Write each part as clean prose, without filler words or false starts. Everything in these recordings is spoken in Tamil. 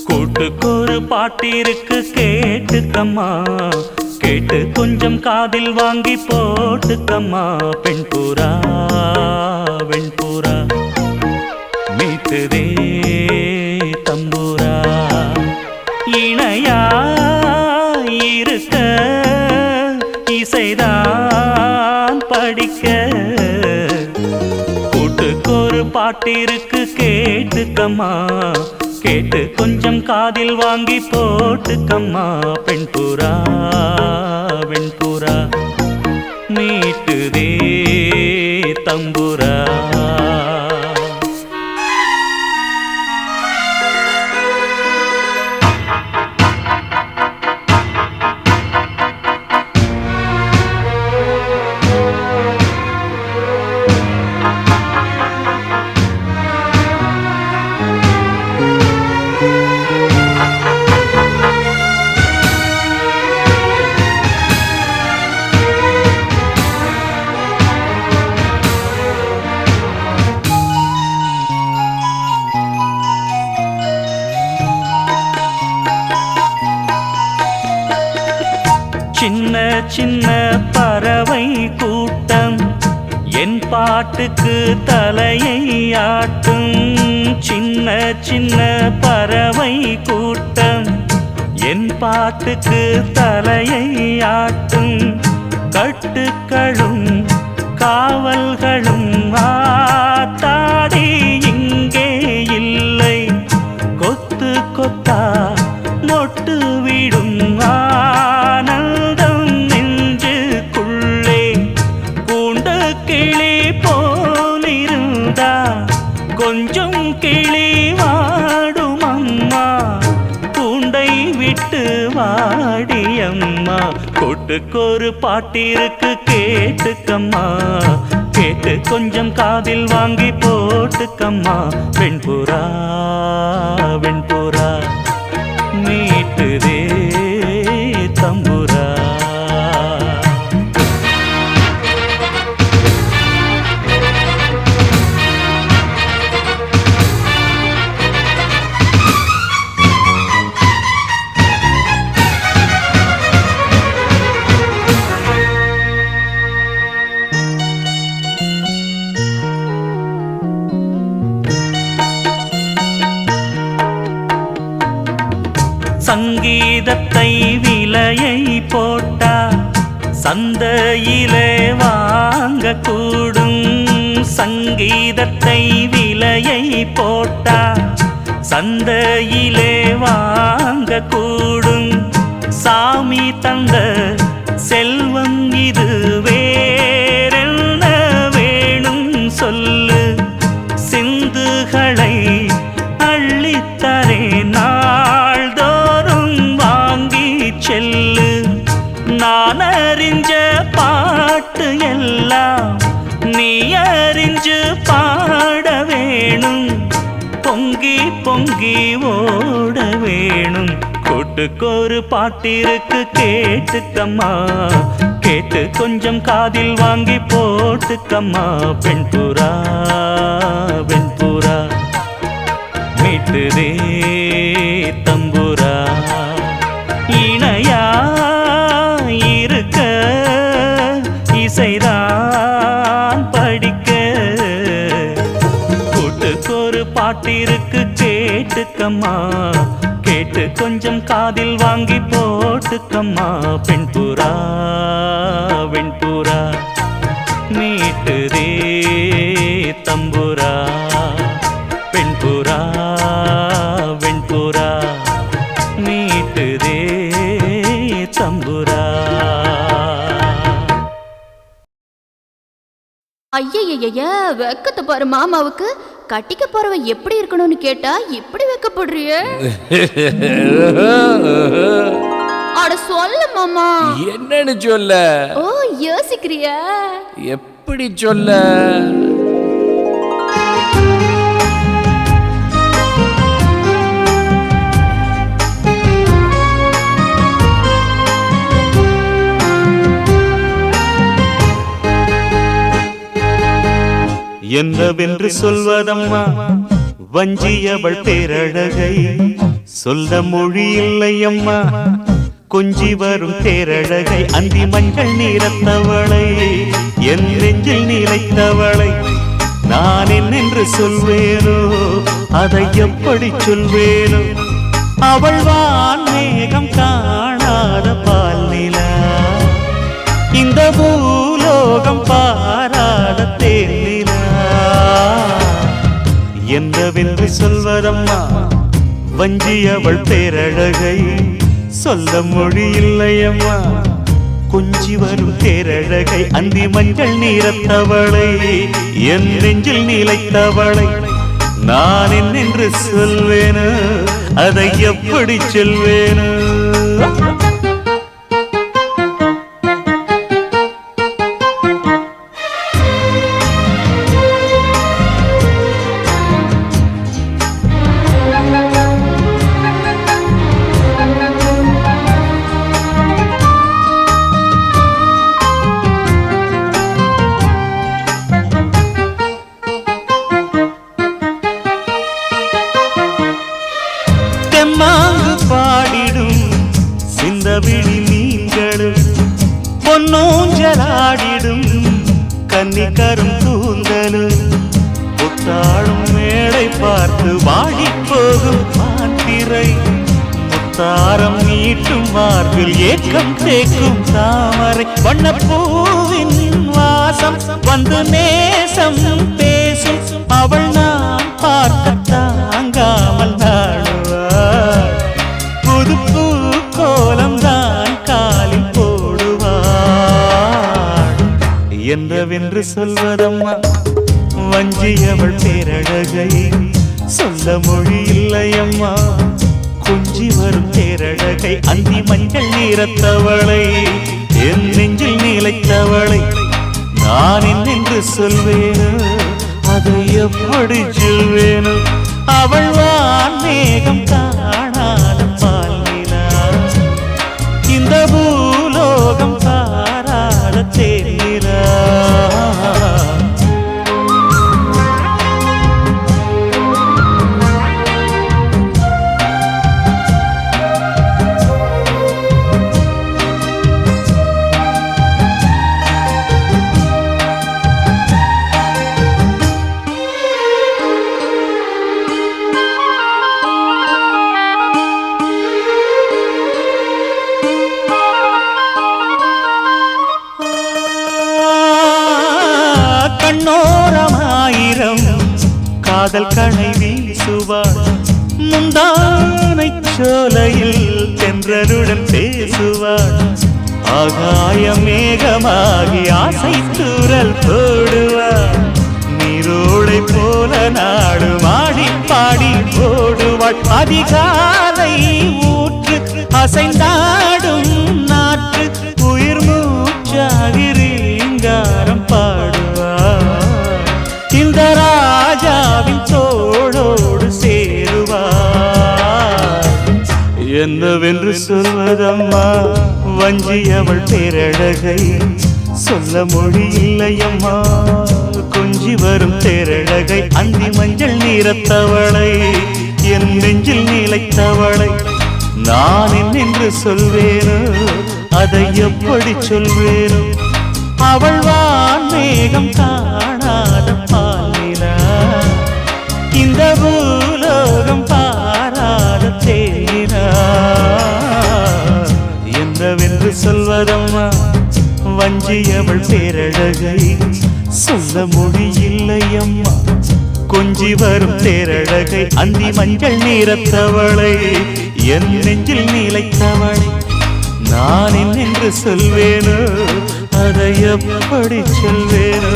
கூட்டுக்கொரு பாட்டிருக்கு கேட்டுக்கம்மா, கேட்டு கொஞ்சம் காதில் வாங்கி போட்டுக்கம்மா. பெண் புறா வெண்புறா மீட்டுதே தம்புரா, இணையா இருக்க இசைதான் படிக்க. கூட்டுக்கொரு பாட்டிருக்கு கேட்டுக்கம்மா, கேட்டு கொஞ்சம் காதில் வாங்கி போட்டுக்கம்மா. பெண் புறா வெண்புறா மீட்டுதே தம்புரா. சின்ன சின்ன பறவை கூட்டம் என் பாட்டுக்கு தலையை ஆட்டும். சின்ன சின்ன பறவை கூட்டம் என் பாட்டுக்கு தலையை ஆட்டும். கட்டுக்களும் காவல்களும் ஆத்தாடி இங்கே இல்லை. கொத்து கொத்தா மொட்டு விடும் ஆனந்தம் நெஞ்சுக்குள்ளே. கூண்ட கிளி போலிருந்தா கொஞ்சம் கிளி வாடும் அம்மா, கூண்டை விட்டு வாடியம்மா. கூட்டுக்கொரு பாட்டிருக்கு கேட்டுக்கம்மா, கேட்டு கொஞ்சம் காதில் வாங்கி போட்டுக்கம்மா. வெண்புறா வெண்புறா மீட்டுதே தம்புரா. சங்கீதத்தை விலையை போட்டா சந்தையிலே வாங்கக்கூடும். சங்கீதத்தை விலையை போட்டா சந்தையிலே வாங்கக்கூடும். சாமி தந்த செல்வம் இது வேறென்ன வேணும் சொல்லு. சிந்துகளை அள்ளித்தரே நாள்தோறும் வாங்கி செல்லு. நான் அறிஞ்ச பாட்டு எல்லாம் நீ அறிஞ்சு பாட வேணும். பொங்கி பொங்கி ஓட வேணும். கூட்டுக்கொரு பாட்டிருக்கு கேட்டுக்கம்மா, கேட்டு கொஞ்சம் காதில் வாங்கி போட்டுக்கம்மா. பெண் புறா வெண்புறா மீட்டுதே தம்புரா, இணையா இருக்க இசைதான் படிக்க. கூட்டுக்கொரு பாட்டிருக்கு கேட்டுக்கம்மா, கேட்டு கொஞ்சம் காதில் வாங்கி போட்டுக்கம்மா. பெண் புறா வெண்புறா மீட்டுதே தம்புரா. பெண் புறா வெண்புறா மீட்டுதே தம்புரா. ஐயய்ய வெக்கத்தை பாரு மாமாவுக்கு. கட்டிக்க போறவன் எப்படி இருக்கணும்னு கேட்டா இப்படி வெக்கப்படுறிய. அட சொல்ல மாமா. என்னன்னு சொல்ல? ஓ யோசிக்கிறியா? எப்படி சொல்ல? என்னவென்று சொல்வதம்மா வஞ்சியவள் பேரழகை, சொல்ல மொழி இல்லையம்மா கொஞ்சி வரும் தேரழகை. அந்தி மஞ்சள் நீரத்தவளை, என் நெஞ்சில் நிலைத்தவளை நான் என்னென்று சொல்வேனோ, அதை எப்படி சொல்வேனோ? அவள் வான் மேகம் காணாத பால் நிலா, இந்த பூலோகம் பாராத தேனிலா. என்னவென்று சொல்வதம்மா வஞ்சியவள் பேரழகை, சொல்ல மொழி இல்லையம்மா கொஞ்சி வரும் தேரழகை. அந்தி மஞ்சள் நீரத்தவளை, என் நெஞ்சில் நிலைத்தவளை நான் என்னென்று சொல்வேனோ, அதை எப்படி சொல்வேனோ? தெம்மாங்கு பாடிடும் சிந்தவிழி மீன்களும், பொன்னூஞ்சலாடிடும் கன்னிக்கரும் கூந்தலும், புத்தாளும் மேடை பார்த்து வாடி போகும் மாத்திரை, முத்தாரம் நீட்டும் மார்பில் ஏக்கம் தேக்கும் தாமரை, வண்ணப்பூவின் வாசம் வந்து நேசம் பேசும், அவள் நான் பார்க்க தாங்காமல் நாடுவாள், புது பூ கோலம் தான் காலில் போடுவாள். என்னவென்று சொல்வதம்மா வஞ்சியவள் பேரழகை, சொல்ல மொழி இல்லையம்மா கொஞ்சி வரும் தேரழகை. அந்தி மஞ்சள் நீரத்தவளை, என் நெஞ்சில் நிலைத்தவளை நான் என்னென்று சொல்வேனோ, அதை எப்படி சொல்வேனோ? அவள் வான் மேகம் காணாத பால் நிலா, இந்த பூலோகம் பாராத தேனிலா. கண்ணோரமாயிரம் காதல் கணை வீசுவாள், முந்தானை சோலையில் தென்றருடன் பேசுவாள், ஆகாய மேகமாகி ஆசை தூரல் போடுவாள், நீரோடை போல நாடு மாடி பாடி போடுவாள், அதிகாலை ஊற்று அசைந்தாடும் நாற்று உயிர் மூச்சாகி ரீங்காரம் பாடுவாள், இந்த ராஜாவின் தோளோடு சேருவாள். என்னவென்று சொல்வதம்மா வஞ்சியவள் பேரழகை, சொல்ல மொழி இல்லையம்மா கொஞ்சி வரும் தேரழகை. அந்தி மஞ்சள் நீரத்தவளை, என் நெஞ்சில் நிலைத்தவளை நான் என்னென்று சொல்வேனோ, அதை எப்படி சொல்வேனோ? அவள் வான் மேகம் காணாத பால் நிலா, இந்த பூலோகம் பாராத தேனிலா. என்னவென்று சொல்வதம்மா வஞ்சியவள் பேரழகை, சொல்ல மொழி இல்லையம்மா கொஞ்சி வரும் தேரழகை. அந்தி மஞ்சள் நீரத்தவளை, என் நெஞ்சில் நிலைத்தவளை நான் என்னென்று சொல்வேனோ, அதை எப்படி சொல்வேனோ?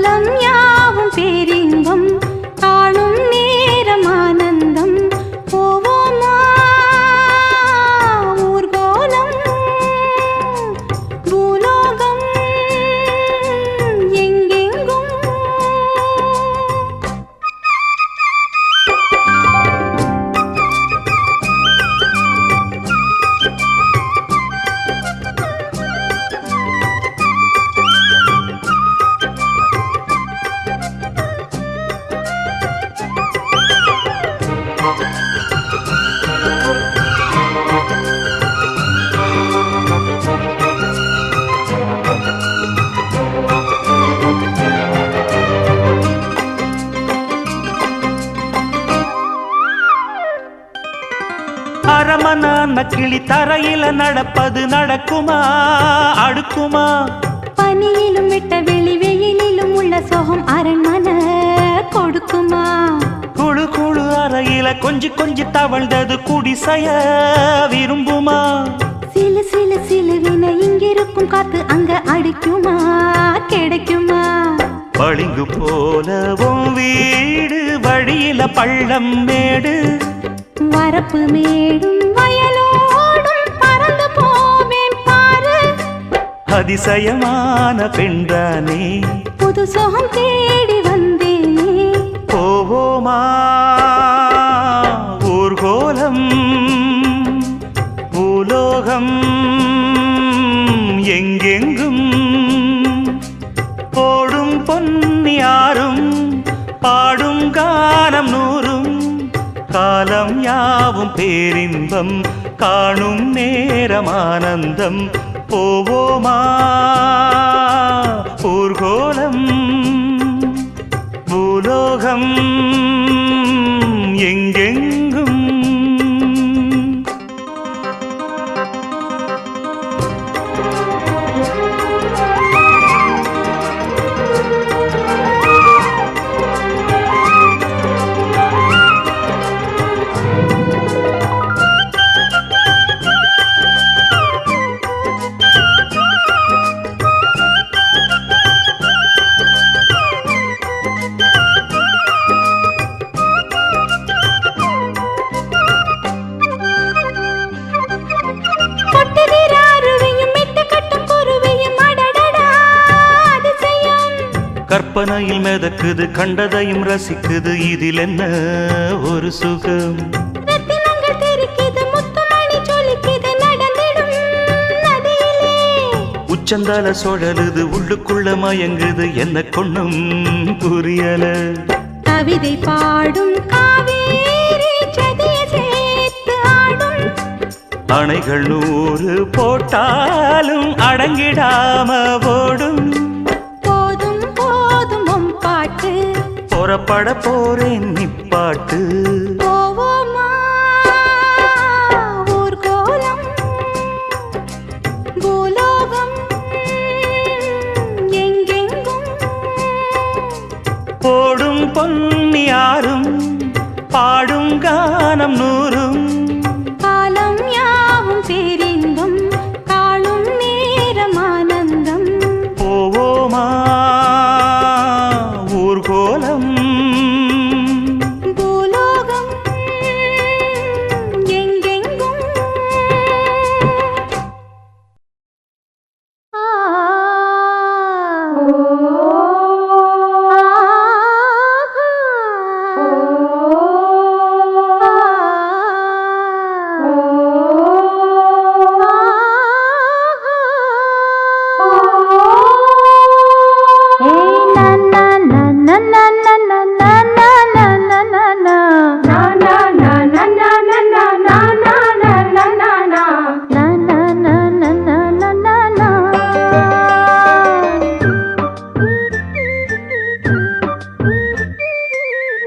காலம் யாவும் பேரின்பம் காணும் நேரம் ஆனந்தம் போவோமா ஊர்கோலம் பூலோகம் எங்கெங்கும். அரமனான கிளி தரையில நடப்பது நடக்குமா அடுக்குமா? பனியிலும் விட்ட வெளி வெயிலிலும் உள்ள சோகம் அரண்மனை கொடுக்குமா? குழு குழு அறையில கொஞ்சி கொஞ்சி தவழ்ந்தது குடிசைய விரும்புமா? சிலு சிலு சிலுவின இங்கிருக்கும் காத்து அங்க அடிக்குமா கிடைக்குமா? பளிங்கு போலவும் வீடு வழியில பள்ளம் மேடு வரப்பு மேடும் வயலோடும் பறந்து போவேன் பாரு. அதிசயமான பெண்தானே புது சோகம் தேடி வந்தேனே. போவோமா ஊர்கோலம் பூலோகம் எங்கெங்கும் போடும் பொன்னியாரும் பாடும் கானம் நூறும் காலம் யாவும் பேரின்பம் காணும் நேரம் ஆனந்தம் போவோமா ஊர்கோலம் பூலோகம் எங்கெங்கும். கற்பனையில் மிதக்குது கண்டதையும் ரசிக்குது இதில் என்ன ஒரு சுகம்? ரத்தினங்கள் தெரிக்குது முத்துமணி ஜொலிக்குது நடந்திடும் நதியிலே. உச்சந்தால சுழலுது உள்ளுக்குள்ள மயங்குது என்ன கொண்ணும் புரியல. கவிதை பாடும் காவேரி ஜதியை சேர்த்து ஆடும். அணைகள் 100 போட்டாலும் அடங்கிடாம ஓடும். புறப்பட போறேன் நிப்பாட்டு. போவோமா ஊர்கோலம் பூலோகம் எங்கெங்கும் போடும் பொன்னியாரும் பாடும் கானம் நூறும் காலம் யாவும் பேரின்பம் காணும் நேரம் ஆனந்தம் போவோமா ஊர்கோலம் பூலோகம் எங்கெங்கும்.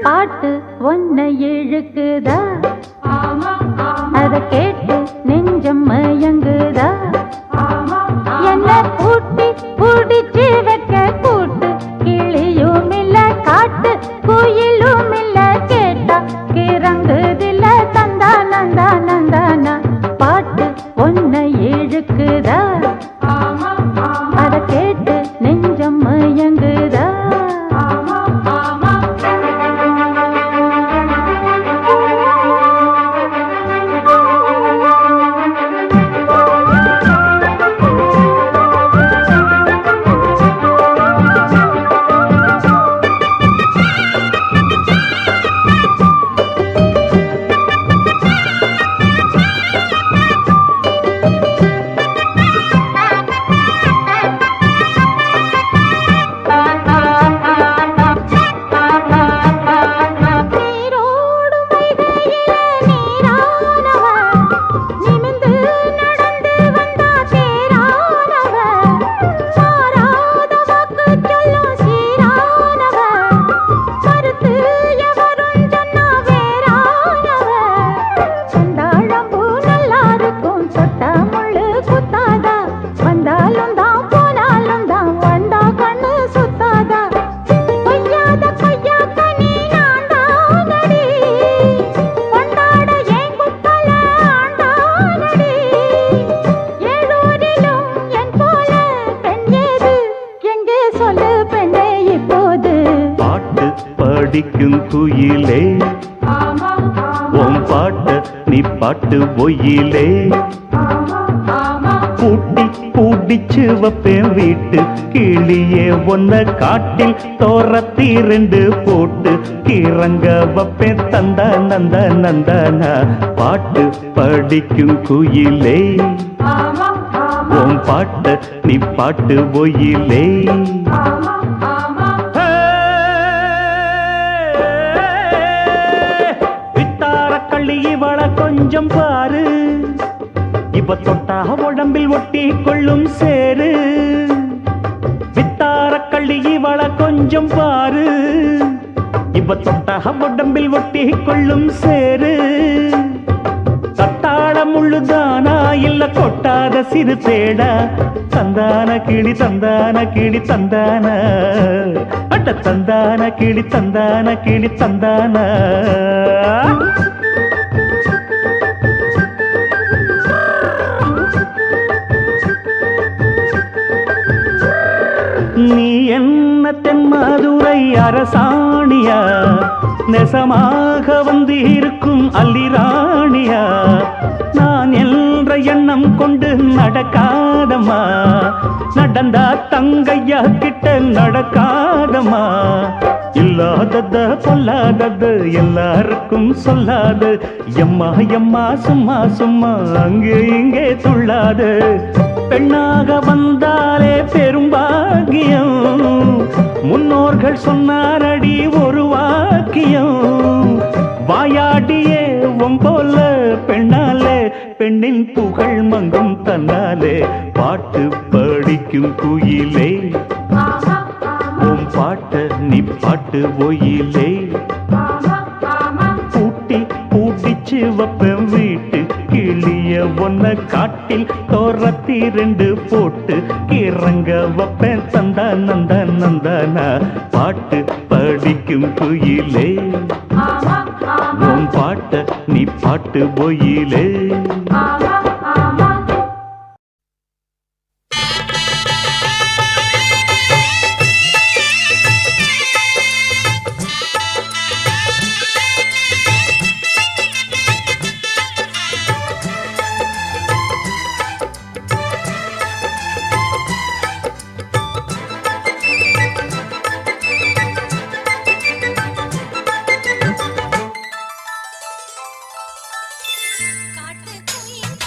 பாட்டு ஒன்னை இழுக்குதா அத கேட்டு நெஞ்சம் மயங்குதா என்ன பூட்டி புடிச்சு வைக்க கூட்டு கிளியும் இல்ல காட்டு குயிலும் இல்ல கேட்டா கிறங்குதில்ல தந்தா நந்தா நந்தானா பாட்டு ஒன்னை இழுக்குதா அத கேட்டு நெஞ்சம் மயங்குதா படிக்கும் குயிலே உன் பாட்ட நீ பாட்டு பொய்யிலே பூட்டி பூடிச்சு வப்பேன் வீட்டு கிளியே ஒன்ன காட்டில் தோரத்தி ரெண்டு போட்டு கிறங்க வப்பேன் தந்தா நந்தா நந்தானா பாட்டு படிக்கும் குயிலே உன் பாட்ட நீ பாட்டு பொய்யிலே வித்தார கள்ளி இவள கொஞ்சம் பாரு இவ தொட்டா உடம்பில் ஒட்டி கொள்ளும் சேரு வித்தார கள்ளி இவள கொஞ்சம் பாரு இவ தொட்டா உடம்பில் ஒட்டி கொள்ளும் சேரு தட்டாள முள்ளுதானா இல்ல கொட்டாத சிறு தேடா தந்தான கிளி தந்தான கிளி தந்தான அட்ட தந்தான கிளி தந்தான கிளி தந்தான நீ என்ன தென்மதுரை அரசாணியா நெசமாக வந்து இருக்கும் அல்லிராணியா நான் என்ற எண்ணம் கொண்டு நடக்காதம்மா நடந்தா தங்கையா கிட்ட நடக்காதம்மா இல்லாதத பொல்லாதது எல்லாருக்கும் சொல்லாது எம்மா எம்மா சும்மா சும்மா அங்கே இங்கே துள்ளாது பெண்ணாக வந்தாலே பெரும்பாகியம் முன்னோர்கள் சொன்னாரடி ஒரு வாக்கியம் வாயாடியே போல பெண்ணாலே பெண்ணின் புகழ் மங்கும் தன்னாலே பாட்டு படிக்கும் குயிலே உன் பாட்ட நீ பாட்டு பொய்யிலே பூட்டி பூட்டிச்சு வப்பேன் வீட்டு கிளிய ஒன்ன காட்டில் தோரத்தி ரெண்டு போட்டு கிறங்க வப்பேன் தந்தா நந்தா நந்தானா பாட்டு படிக்கும் குயிலே உன் பாட்ட நீ பாட்டு பொய்யிலே காட்டு குயில்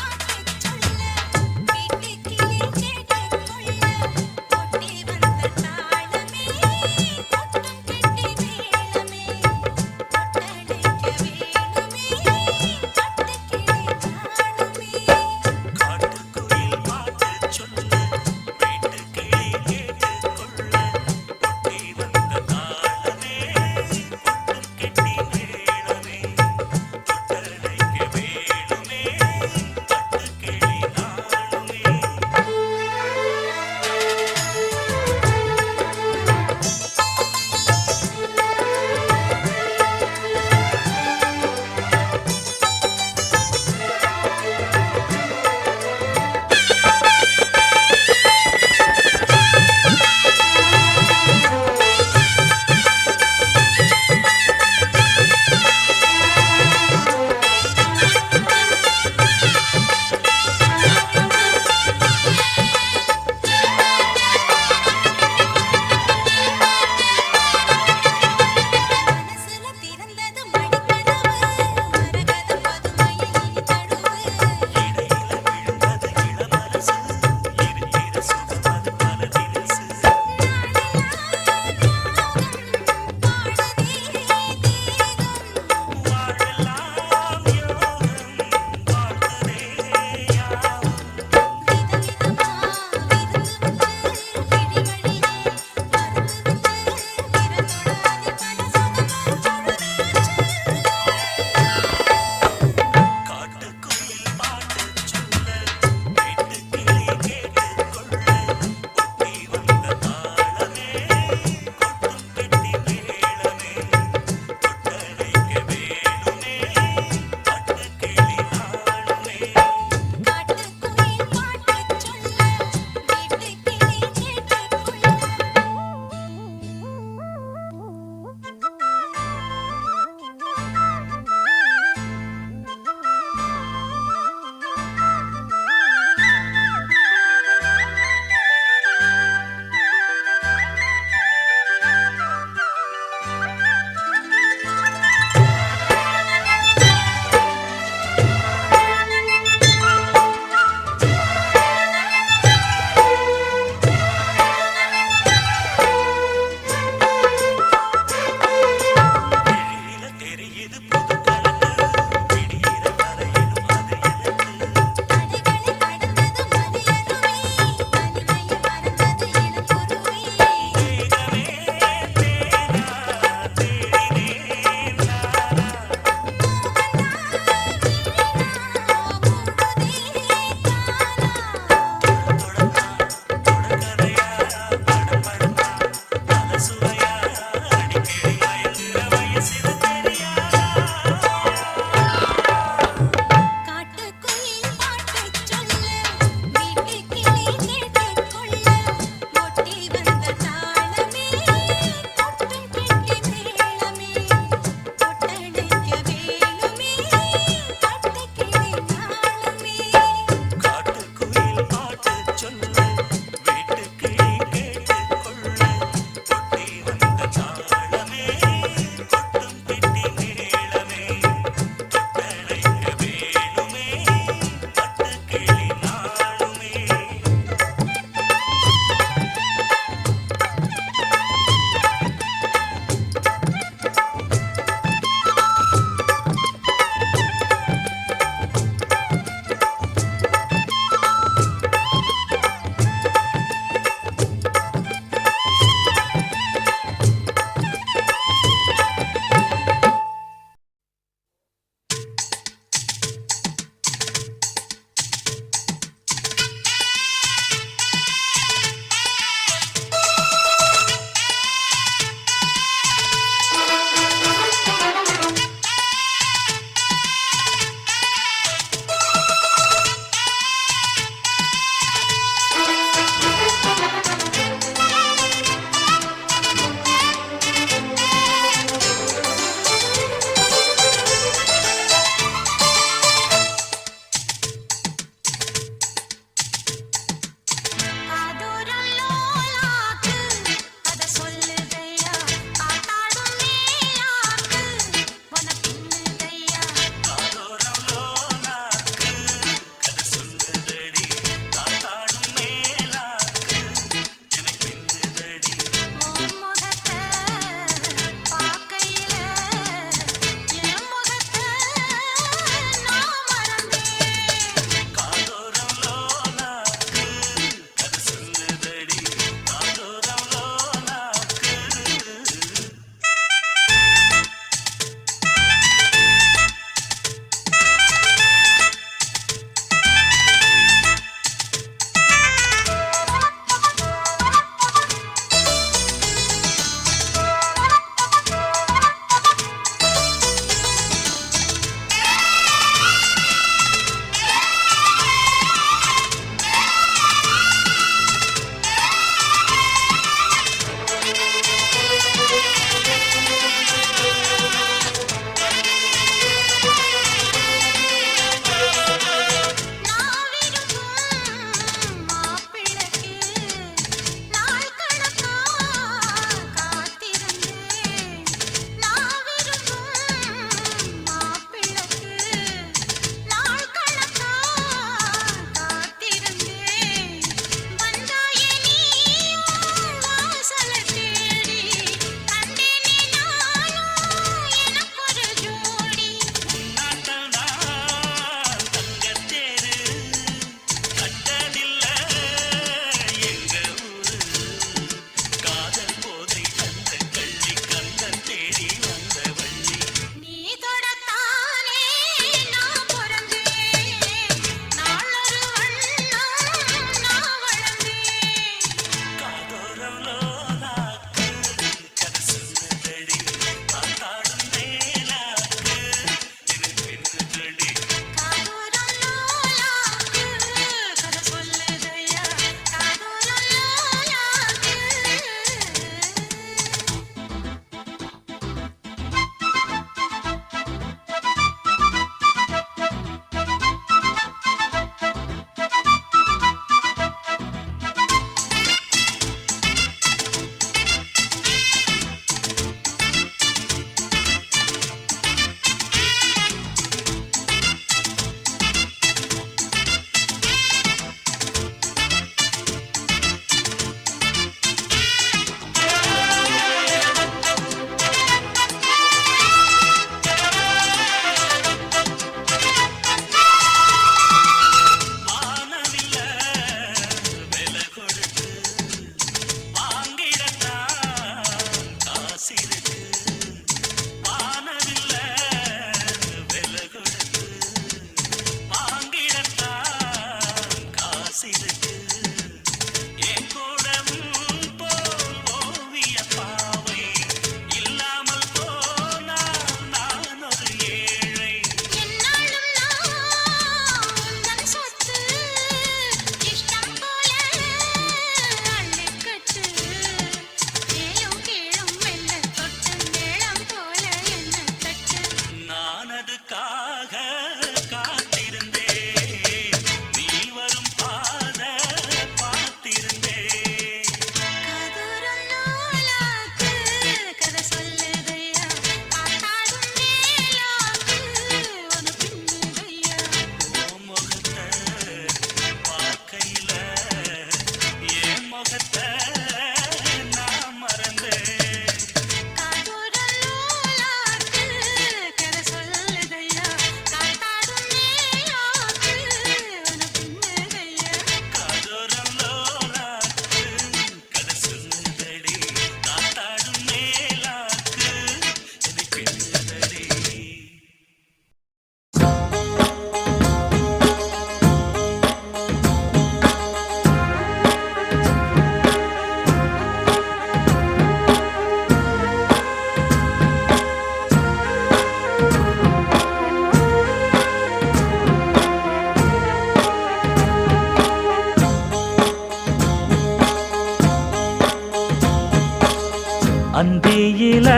அந்தியில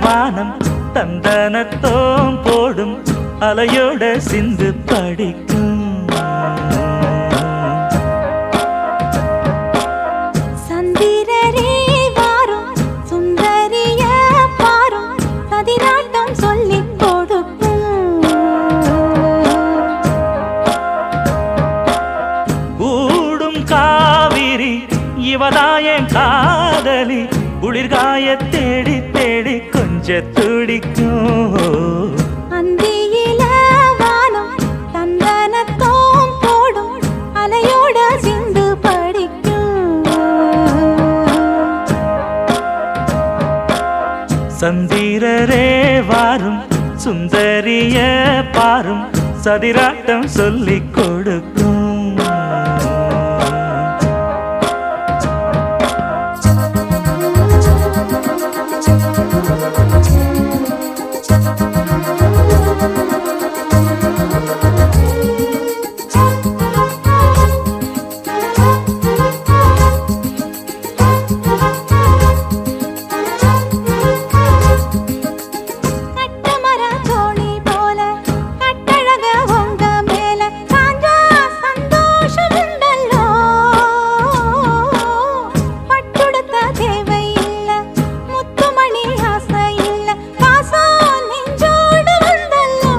வானம் தந்தனத்தோம் போடும் அலையோட சிந்து படிக்கும் சந்திரரே வாரும் சுந்தரிய பாரும் சதிராட்டம் சொல்லிக் கொடுக்கும் கூடும் காவிரி இவதாயன் காதலி குளிர்காய தேடி தேடி கொஞ்ச துடிக்கும் அந்தியில வானம் தந்தனத்தோம் போடும் அலையோட சிந்து படிக்கும் சந்திரரே வாரும் சுந்தரிய பாரும் சதிராட்டம் சொல்லிக் கொடுக்கும் கட்டமர தோணி போல கட்டழக உங்க மேல காஞ்சா சந்தோஷம் உண்டல்லோ பட்டுடுத்த தேவை இல்ல முத்துமணி ஆசை இல்ல பாசம் நெஞ்சோடு வந்தல்லோ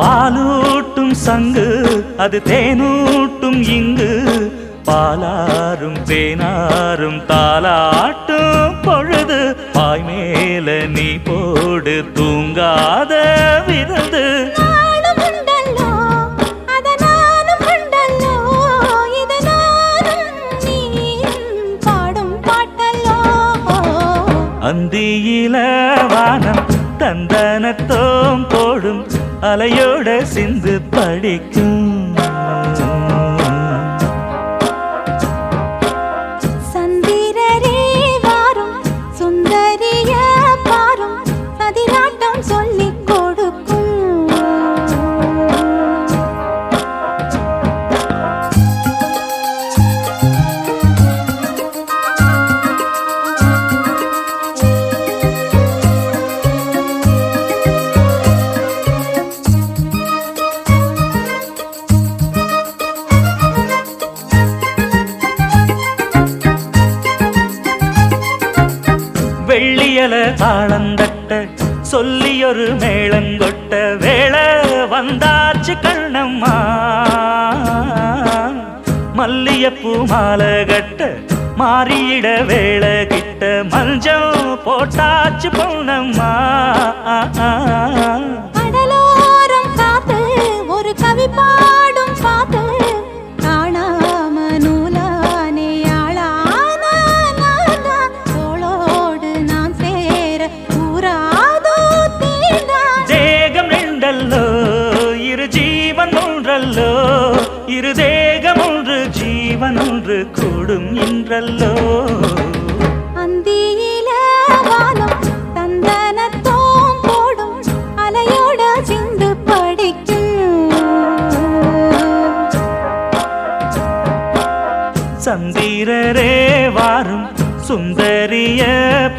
பாலூட்டும் சங்கு அது தேனூட்டும் இங்கு பாலாரும் தேனாரும் தாலாட்டும் பொழுது பாய் மேல நீ போடு தூங்காத விருந்து நானும் உண்டல்லோ அத நானும் உண்டல்லோ இத நானும் நீயும் பாடும் பாட்டல்லோ அந்தியில வானம் தந்தனத்தோம் போடும் அலையோட சிந்து படிக்கும் சந்திரரே வாரும் சுந்தரிய பாரும் சதிராட்டம் சொல்லிக் கொடுக்கும் வெள்ளியல தாளந்தட்ட சொல்லியொரு மேளங்கொட்ட வேளை வந்தாச்சு கண்ணம்மா மல்லியப்பூ மாலை கட்ட மாறியிட வேளை கிட்ட மஞ்சள் போட்டாச்சு பொன்னம்மா கடலோரம் காத்து ஒரு கவி பாடும் பாத்து காணாம நூலானே ஆளான தோளோடு நான் சேர கூறாதோ தீண்டா தேகம் ரெண்டல்லோ இரு ஜீவன் ஒன்றல்லோ இரு தேகம் ஒன்று ஜீவன் ஒன்று கூடும் இன்றல்லோ அந்தியில வானம் தந்தனத்தோம் போடும் அலையோட சிந்து படிக்கும் சந்திரரே வாரும் சுந்தரிய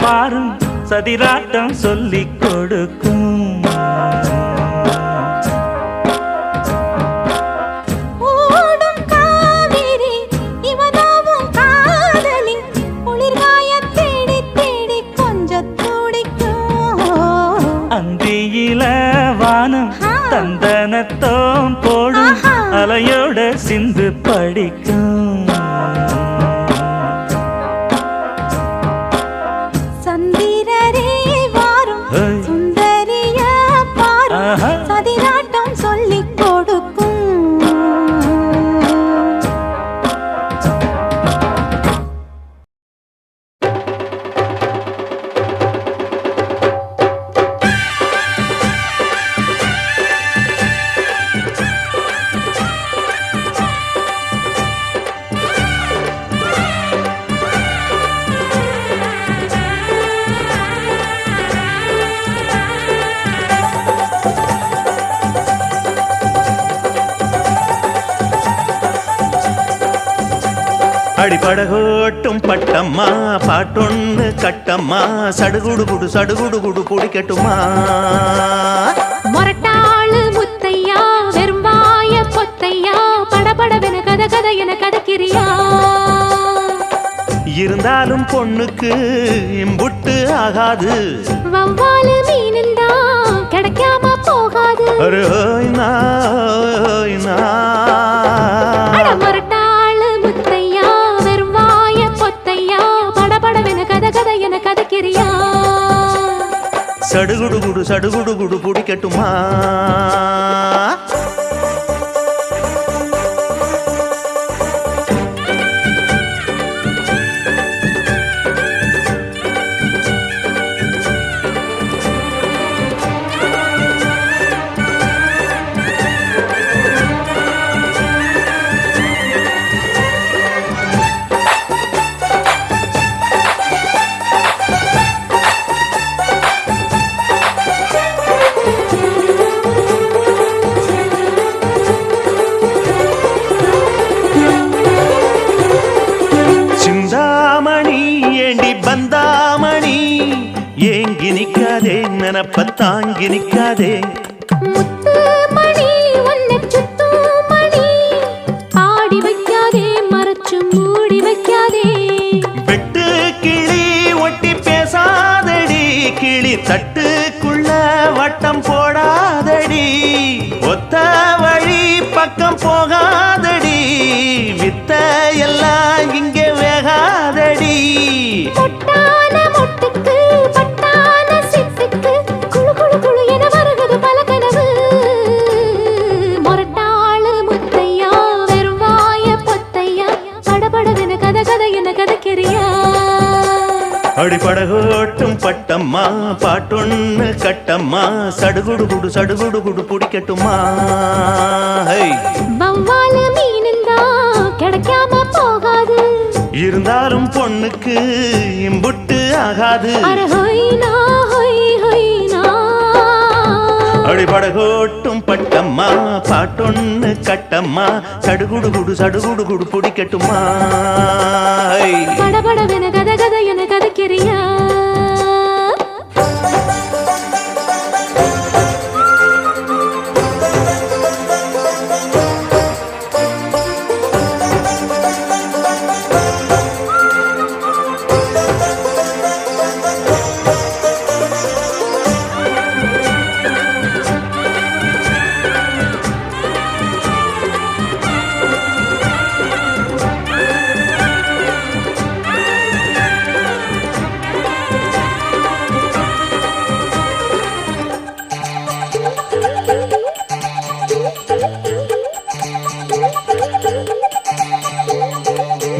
பாரும் சதிராட்டம் சொல்லிக் கொடுக்கும் ஓடும் காவிரி இவதாவும் காதலி குளிர்காய தேடி தேடி கொஞ்ச துடிக்கும் அந்தியில வானம் தந்தனத்தோம் போடும் அலையோட சிந்து படிக்கும் சந்திரரே வாரும் ஏய். சுந்தரிய அடிபடகோட்டும் பட்டம்மா பாட்டொன்னு கட்டம்மா சடுகுடு குடு சடுகுடு குடு குடிக்கட்டுமா மொரட்டாளு முத்தையா வெறும்பாய பொத்தையா படபடவென கத கத என கதக்கிறியா இருந்தாலும் பொண்ணுக்கு இம்புட்டு ஆகாது வவ்வாலு மீனுந்தா கிடைக்காம போகாது மொரட்டாளு முத்தையா வெறும்பாய பொத்தையா படபடவென கத கத என கதக்கிறியா சடுகுடு குடு சடுகுடு குடு குடிக்கட்டுமா பந்தாமணி ஏங்கி நிக்காதே நனப்ப தாங்கி நிக்காதே முத்து மணி ஒன்ன சுத்து மணி ஆடி வைக்காதே மறைச்சு மூடி வைக்காதே வெட்டு கிளி ஒட்டி பேசாதடி கிளி தட்டுக்குள்ள வட்டம் போடாதடி ஒத்த வழி பக்கம் போகாதடி வித்த எல்லாம் இங்கே வேகாதடி பொட்டான மொட்டுக்கு பட்டான சிட்டுக்கு குளு குளு குளு என வருகுது பல கனவு மொரட்டாளு முத்தையா வெறுவாய பொத்தையா படபடவென கத கத என கதக்கிறியா அடிபடகோட்டும் பட்டம்மா பாட்டொன்னு கட்டம்மா சடுகுடு குடு சடுகுடு குடு குடிக்கட்டுமா வவ்வாலு மீனுந்தா கிடைக்காம போகாது இருந்தாலும் பொண்ணுக்கு இம்புட்டு ஆகாது அடிபடகோட்டும் பட்டம்மா பாட்டொன்னு கட்டம்மா சடுகுடு குடு சடுகுடு குடு குடிக்கட்டுமா படபடவென கத கத என கதக்கிறியா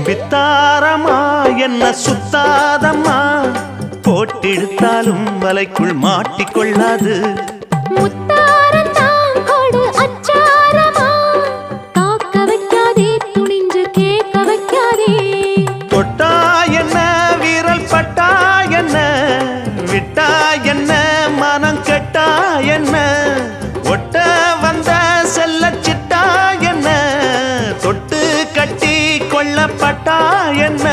வித்தாரமா என்ன சுத்தாதம்மா போட்டிடுத்தாலும் வலைக்குள் மாட்டிக்கொள்ளாது முத்தாரம் தான் கொடு அச்சாரமா காக்க வைக்காதே துணிஞ்சு கேட்க வைக்காதே தொட்டா என்ன வீரல் பட்டா என்ன விட்டா என்ன மனம் கெட்டா என்ன ஒட்ட வந்த செல்ல சிட்டா என்ன தொட்டு கட்டி கொள்ளப்பட்டா என்ன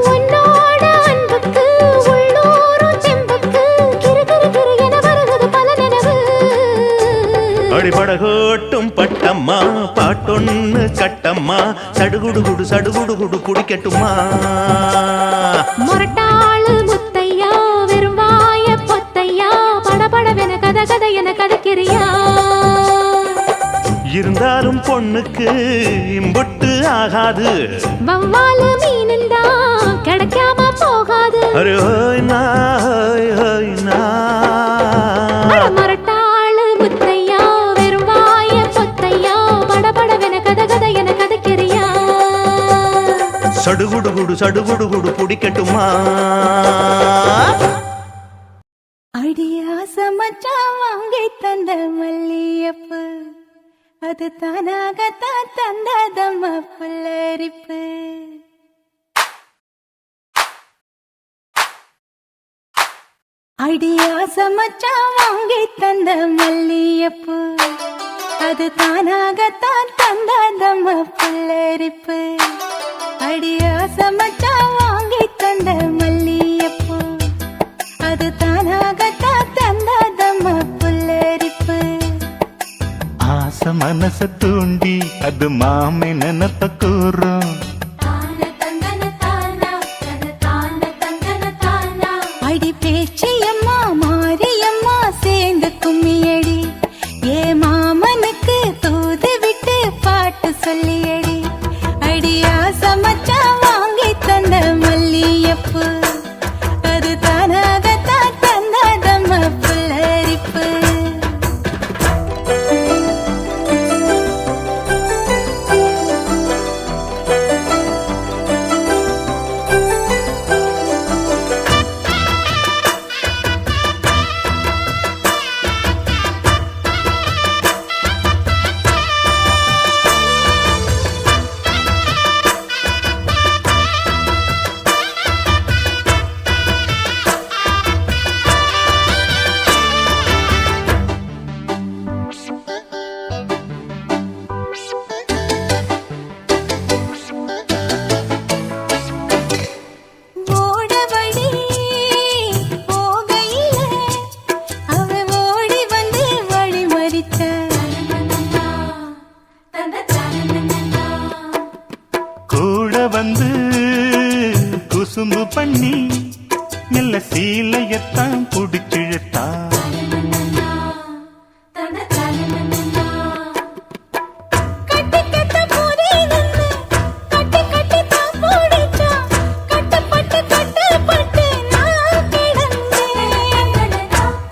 உன்னோட அன்புக்கு உள்ளூரும் செம்புக்கு கிரு கிரு கிரு என வருகுது பல நினைவு அடிபடகோட்டும் பட்டம்மா பாட்டொன்னு கட்டம்மா சடுகுடு குடு சடுகுடு குடு குடிக்கட்டுமா மொரட்டாளு முத்தையா வெறும்பாய பொத்தையா படபடவென கத கத என கதக்கிறியா இருந்தாலும் பொண்ணுக்கு இம்புட்டு ஆகாது வவ்வாலு மீனுந்தா கிடைக்காம போகாது மொரட்டாளு முத்தையா வெறும்பாய பொத்தையா படபடவென கத கத என கதக்கிறியா சடுகுடு குடு சடுகுடு குடு குடிக்கட்டுமா அடியாச மச்சான் வாங்கி தந்த மல்லியப்பு அது தானாகத்தான் தந்ததம்மா புல்லரிப்பு அடியாச மச்சான் வாங்கி தந்த மல்லியப்பு அது தானாகத்தான் தந்ததம்மா புல்லரிப்பு அடியா சமச்சா வாங்கி தந்த மல்லியப்பூ அது தானாகத்தா தந்தாதம்மா புல்லரிப்பு ஆசை மனச தூண்டி அது மாமை நினப்ப கூறும் அடி பேச்சியம்மா மாரியம்மா சேர்ந்து கும்மியடி ஏ மாமனுக்கு தூது விட்டு பாட்டு சொல்லியடி அடியா சமச்சா வாங்கி தந்த மல்லியப்பூ அது தானாகத்தா தந்தாதம்மா புல்லரிப்பு வந்து குசும்பு பண்ணி மெல்ல சீலையத்தான் புடிச்சிழுத்தான்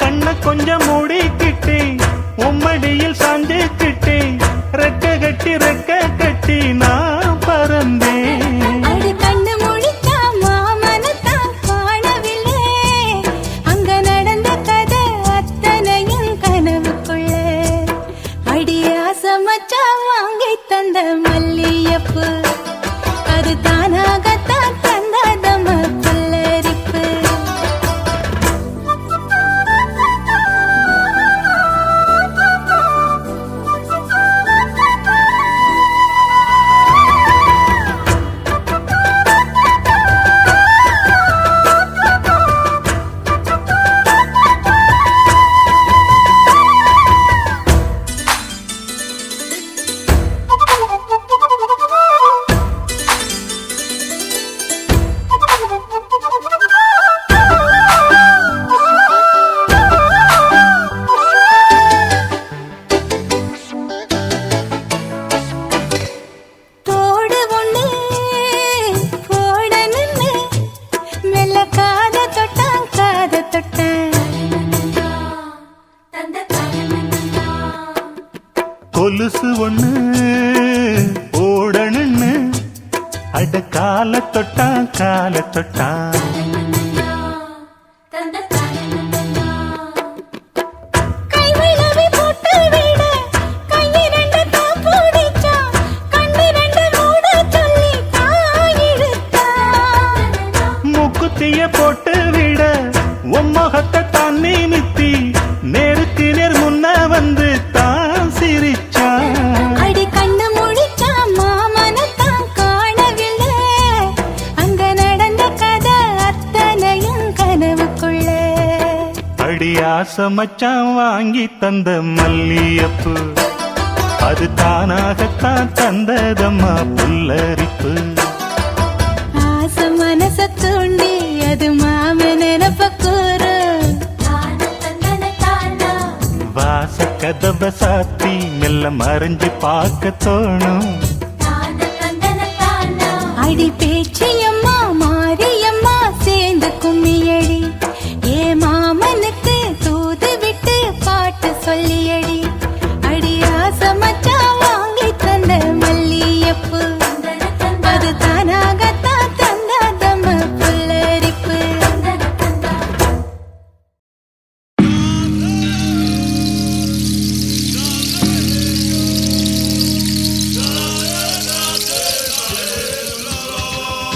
கண்ண கொஞ்சம் மூடிக்கிட்டே உம்மடியில் சாஞ்சுக்கிட்டே ரெக்க கட்டி நான் பறந்தேன் தந்த மல்லியப்பு அது தானாகத்தான் தந்தாதம்ம புல்லரிப்பு கொலுசு ஒண்ணு ஓடணுன்னு அட கால தொட்டான் மூக்குத்திய போட்டு விட உம்மகத்தை தான் நிமித்தி நேருக்கு நேர் முன்ன வந்து தான் சிரிச்சா அடி கண்ணு முடிச்சா மாமனத்தான் காணவில்லை அங்க நடந்த கதை அத்தனையும் கனவுக்குள்ள அடி ஆசை மச்சான் வாங்கி தந்த மல்லியப்பு அது தானாகத்தான் தந்ததம்மா புல்லரிப்பு ஆசை மனச தூண்டி அது மாம நினப்ப கூறு வாச கதவ சாத்தி மெல்ல மறைஞ்சு பார்க்க தோணும் அடி பேச்சியம்மா மாரியம்மா சேர்ந்து கும்மியடி ஏ மாமனுக்கு தூது விட்டு பாட்டு சொல்லியடி அடி ஆசை மச்சா வாங்கி தந்த மல்லியப்பு அது தானாகத்தான் தந்தாதம்ம புல்லரிப்பு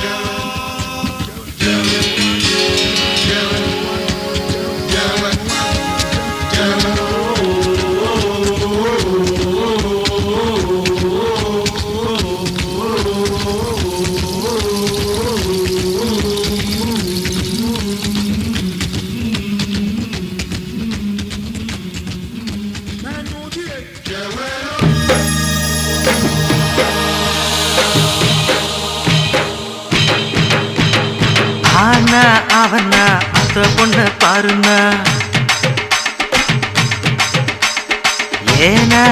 Yeah. அவனா அத்த பொண்ண பாருனா ஏனா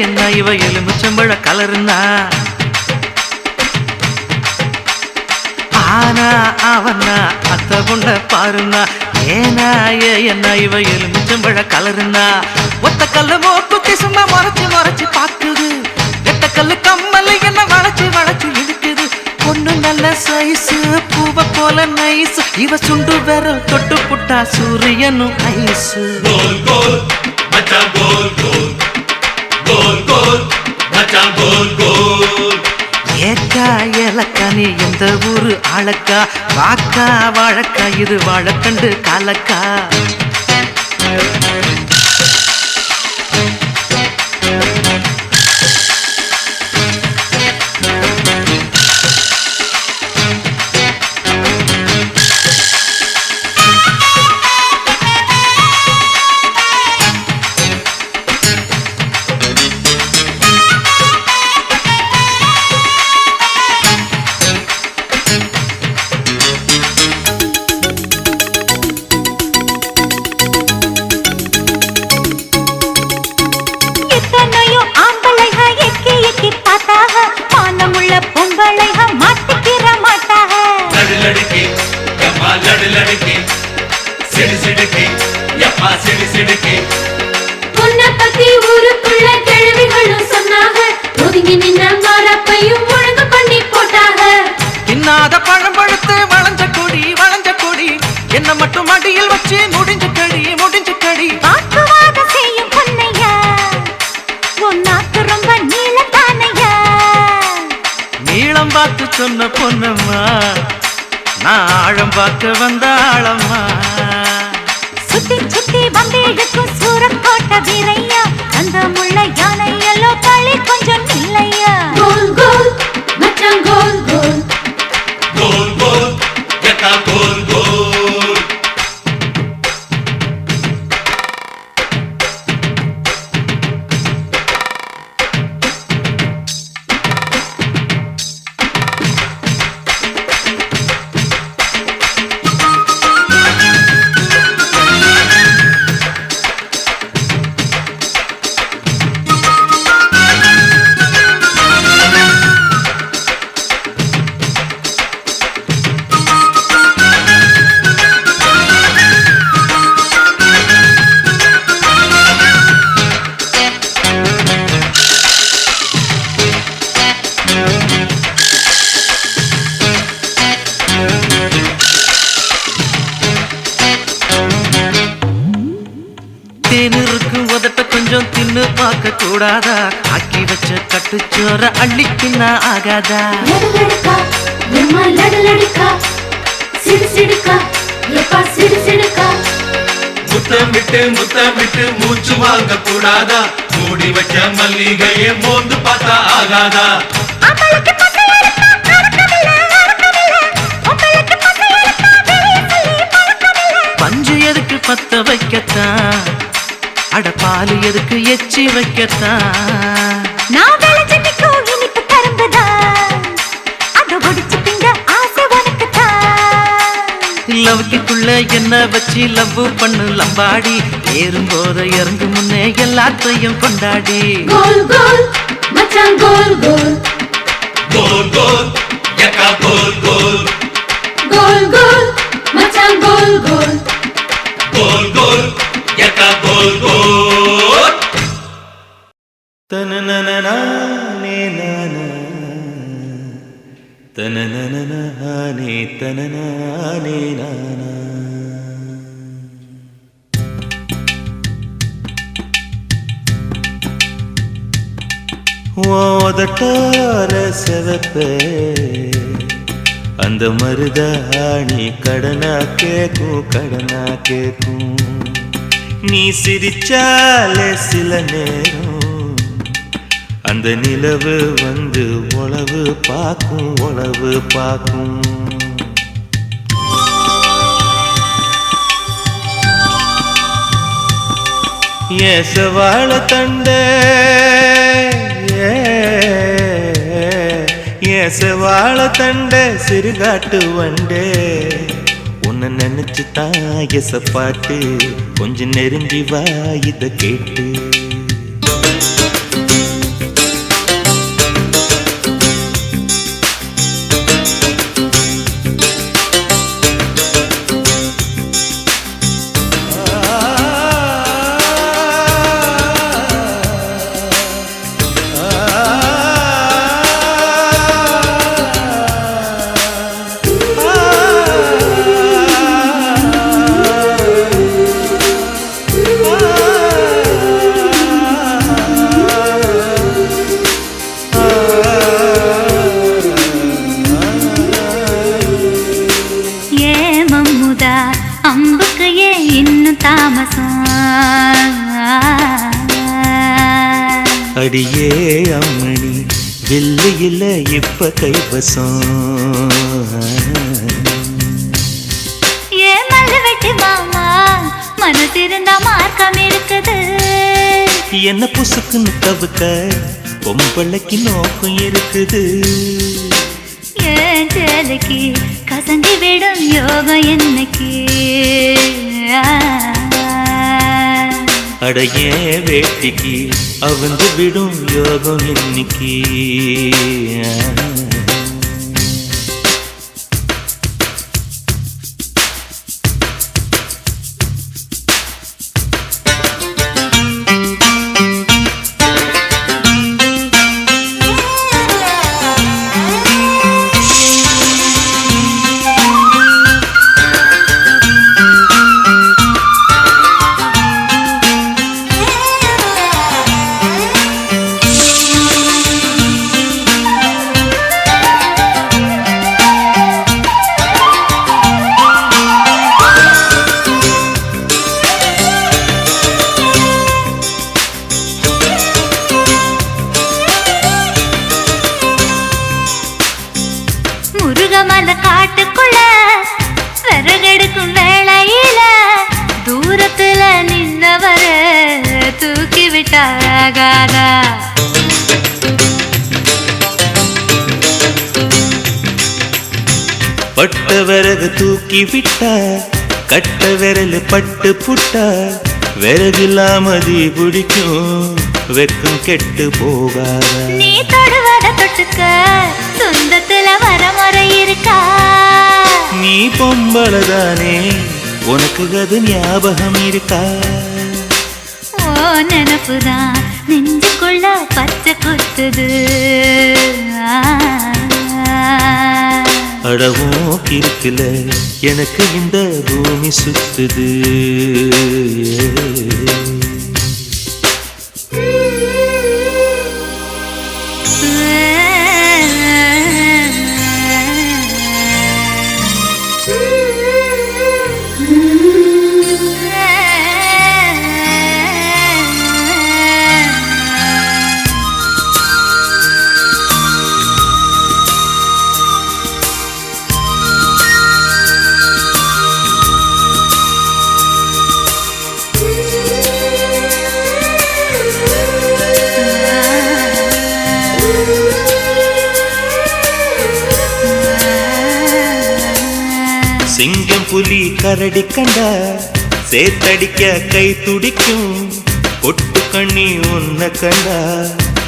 என்ன இவ எலுமிச்சம்பழ கலருனா ஆனா அவனா அத்த பொண்ண பாருனா ஏனா என்ன இவ எலுமிச்சம்பழ கலருனா ஒத்த கல்லு மோக்குத்தி சும்மா மறைச்சு மறைச்சு பாக்குது எட்ட கல்லு கம்மல் என்ன வளைச்சு வளைச்சு இழுக்குது பொண்ணு நல்ல சைஸு பூவ போல நைஸ் இவ சுண்டு விரல் தொட்டு புட்டா சூரியனும் ஐஸு கோல் கோல் மச்சான் கோல் கோல் கோல் கோல் மச்சான் கோல் கோல் ஏக்கா ஏலக்கா நீ எந்த ஊரு ஆளக்கா வாக்கா வாழக்கா இது வாழக்கண்டு காலக்கா உன்னை பத்தி ஊருக்குள்ள கேள்விகளும் சொன்னாங்க ஒதுங்கி நின்ன மாறப்பையும் ஒழுங்கு பண்ணி போட்டாங்க இன்னாத பழம் பழுத்து வளைஞ்ச கொடி என்ன மட்டும் அடியில் வச்சு முடிஞ்சு கடி வாக்குவாத செய்யும் பொன்னையா உன் நாக்கு ரொம்ப நீளத்தானையா நீளம் பார்த்து சொன்ன பொன்னம்மா நான் ஆழம் பார்க்க வந்த ஆழம்மா சுத்தி சுத்தி வந்து இழுக்கும் சூரக்கோட்ட வீரையா அந்த முள்ள யானை எல்லோ களி கொஞ்சம் இல்லையா கோல் கோல் மச்சான் கோல் கோல் கோல் கோல் எக்கா கோல் கோல் தேனிருக்கு உதட்ட கொஞ்சம் தின்னு பார்க்க கூடாதா ஆக்கி வச்ச கட்டுச்சோற அள்ளிக்கின்னா ஆகாதா லடுலடுக்கா எம்மா லடுலடுக்கா சிடு சிடுக்கா எப்பா சிடு சிடுக்கா முத்தம் விட்டு மூச்சு வாங்க கூடாதா மூடி வச்ச மல்லிகையே மோந்து பார்த்தா ஆகாதா அம்பளுக்கு பசையெடுத்தா கறக்கமில்ல உங்களுக்கு பசையெடுத்தா வெளிய சொல்லி பழக்கமில்ல பஞ்சு எதுக்கு பத்த வைக்கத்தான் அட பாலு எதுக்கு எச்சி வைக்கத்தான் நான் விளைஞ்ச நிற்கும் இனிப்பு கரும்புதான் அதை ஒடிச்சு திங்க ஆசை உனக்குத்தான் லவ்க்குள்ள என்ன வச்சு லவ் பண்ணு லம்பாடி ஏறும்போது இறங்கு முன்னே எல்லாத்தையும் கொண்டாடி கோல் கோல் மச்சான் கோல் கோல் கோல் கோல் எக்கா கோல் கோல் கோல் கோல் மச்சான் கோல் கோல் கோல் கோல் எக்கா கோல் கோல் தனனனனானே நானா தனனனனானே தனனானே நானா ஓதட்டார செவப்பே அந்த மருதாணி கடனா கேக்கும் நீ சிரிச்சாலே சில நேரம் அந்த நிலவு வந்து உளவு பார்க்கும் ஏசவாழ தண்டே ஏசவாழ தண்டே சிறுகாட்டு வண்டே உன்னை உன்னை நினைச்சு தாயச பாட்டு கொஞ்சம் நெருங்கி வா இத கேட்டு. அம்புக்கு ஏன் இன்னும் தாமசம்? அடியே அம்மணி வில்லு இல்ல இப்ப கைவசம். ஏன் மல்லு வெட்டி மாமா மனசிருந்தா மார்க்கம் இருக்குது. என்ன புசுக்குன்னு தவுக்க பொம்பளைக்கு நோக்கம் இருக்குது. ஏன் சேலைக்கு கசங்கி விடும் யோகம் என்னைக்கு? அடைய வேட்டிக்கு அவங்க விடும் யோகம் இன்னைக்கு. முருகமல காட்டுக்குள்ள விறகெடுக்கும் வேளையில தூரத்துல நின்னவர தூக்கி விட்டாகாதா? பட்ட விறகு தூக்கி விட்டா கட்ட விரல் பட்டு புட்டா விறகில்லாம தீ பிடிக்கும் வெக்கம் கெட்டு போகாத. நீ தொடுவத தொட்டுக்க சொந்தத்துல வரமுறை இருக்கா? நீ பொம்பளதானே உனக்கு அது ஞாபகம் இருக்கா? ஓ நினப்புதான் நெஞ்சுக்குள்ள பச்சை குத்துது. அடவும் இருக்குல எனக்கு இந்த பூமி சுத்துது. சிங்கம் புலி கரடி கண்டா சேத்தடிக்க கை துடிக்கும். பொட்டு கண்ணி உன்னை கண்டா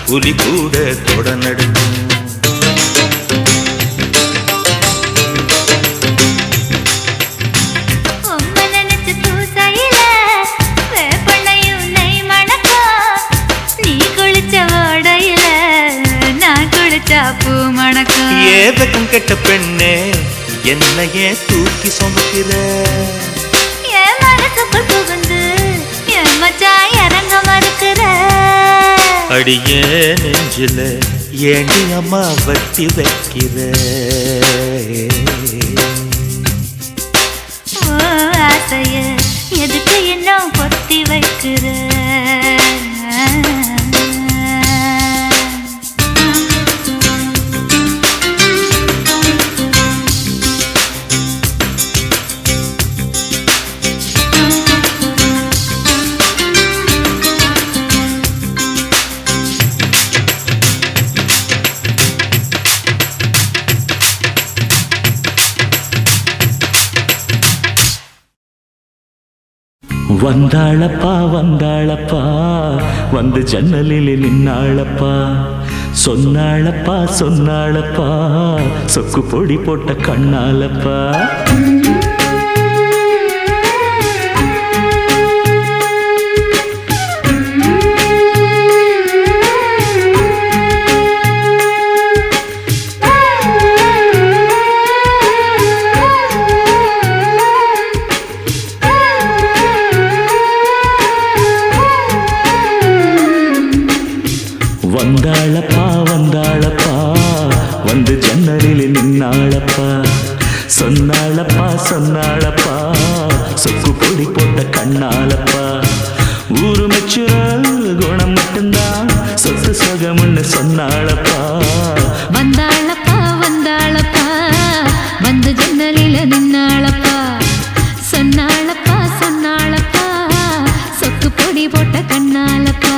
புலி கூட தொட நடுக்கும். நினைச்சு பூசையில வேப்பண்ணையும் நெய் மணக்கும். நீ குளிச்ச ஓடையில நான் குளிச்சா பூ மணக்கும். ஏதக்கும் கெட்ட பெண்ணே என்னையே தூக்கி சுமக்கிற. என் மனசுக்குள் புகுந்து என் மச்சான் இறங்க மறுக்கிற. அடியே நெஞ்சில ஏண்டி அம்மா வட்டி வைக்கிற. ஓ ஆசைய எதுக்கு இன்னும் பொத்தி வைக்கிற? வந்தாளப்பா வந்தாளப்பா வந்து ஜன்னலில் நின்னாளப்பா சொன்னாளப்பா சொன்னாளப்பா சொக்கு பொடி போட்ட கண்ணாலப்பா வந்தாளப்பா வந்தாளப்பா வந்து ஜன்னலில் நின்னாளப்பா சொன்னாளப்பா சொன்னாளப்பா சொக்கு பொடி போட்ட கண்ணாலப்பா ஊரு மெச்சுற குணம் மட்டும்தான் சொத்து சொகம்னு சொன்னாளப்பா வந்தாளப்பா வந்தாளப்பா வந்து ஜன்னலில நின்னாளப்பா சொன்னாளப்பா சொன்னாளப்பா சொக்கு பொடி போட்ட கண்ணாலப்பா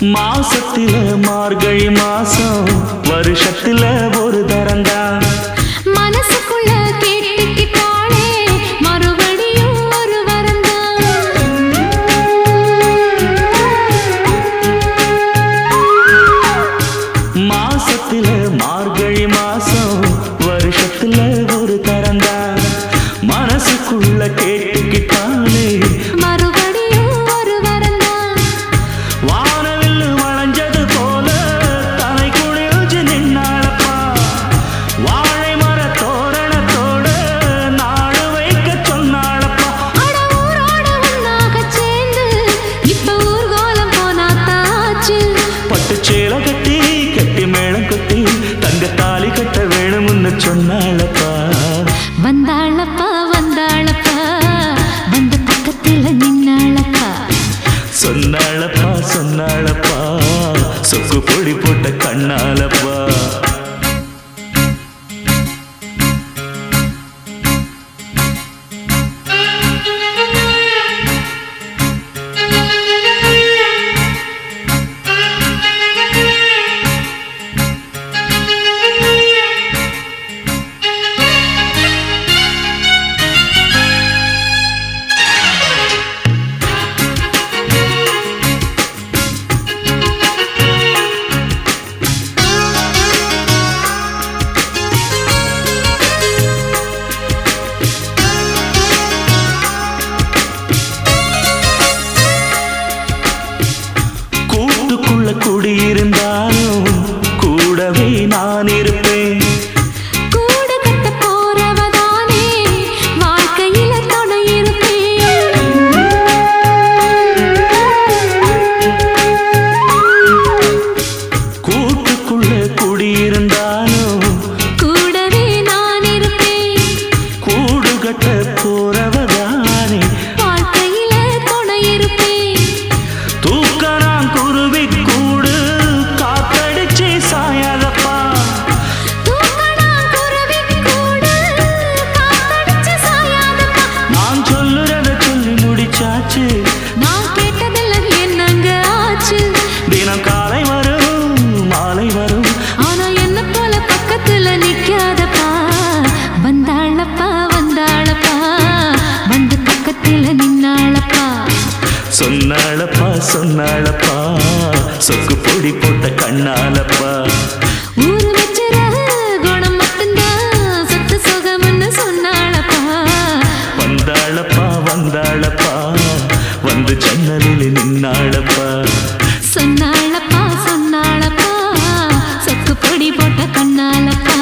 மாசத்தில மார்கழி மாசம் வருஷத்துல ஒரு தரந்தான் மனசுக்குள்ள கேட்டுக்கிட்டாளே மறுபடியும் ஒரு வரந்தான் மாசத்தில மார்கழி மாசம் வருஷத்துல ஒரு தரந்தான் மனசுக்குள்ள கேட்டுக்கிட்டாலே மறுபடியும் ஒரு வரந்தான் வானவில் வளைஞ்சது போல தலை குளிர்ச்சி நின்னாளப்பா வாழை மர தோரணத்தோட நாடு வைக்க சொன்னாளப்பா அட ஊரோட ஒன்னாக சேர்ந்து இப்ப ஊர்கோலம் போனாத்தாச்சு பட்டு சேலை கட்டி கட்டி மேளம் கட்டி தங்க தாலி கட்ட வேணும்னு சொன்னாளப்பா வந்தாளப்பா வந்தாளப்பா வந்து பக்கத்துல நின்னாளப்பா சொன்னாளப்பா சொன்னாளப்பா சொக்கு பொடி போட்ட கண்ணாலப்பா கூட்டுக்குள்ள குடியிருந்தாலும் கூடவே நான் இருப்பேன் கூடு கட்ட போறவதானே வாழ்க்கையில துணை இருப்பேன் கூட்டுக்குள்ள குடியிருந்தாலும் கூடவே நான் இருப்பேன் கூடு கட்ட போறவதானே வாழ்க்கையில துணை இருப்பேன் தூக்கறான் குருவி கூடு காத்தடிச்சு சாயாதப்பா தூக்கணா குருவி கூடு காத்தடிச்சு சாயாதப்பா நான் சொல்லுறத சொல்லி முடிச்சாச்சு நான் கேட்டதெல்லாம் என்னங்க ஆச்சு தினம் காலை வரும் மாலை வரும் ஆனா என்ன போல பக்கத்துல நிக்காதப்பா வந்தாளப்பா வந்தாளப்பா வந்து பக்கத்துல நின்னாளப்பா சொன்னாளப்பா சொன்னாளப்பா சொக்கு பொடி போட்ட கண்ணாலப்பா ஊரு வச்சுற குணம் மட்டும்தான் சொத்து சுகம்னு சொன்னாளப்பா வந்தாளப்பா வந்தாளப்பா வந்து ஜன்னலில் நின்னாளப்பா சொன்னாளப்பா சொன்னாளப்பா சொக்கு பொடி போட்ட கண்ணாலப்பா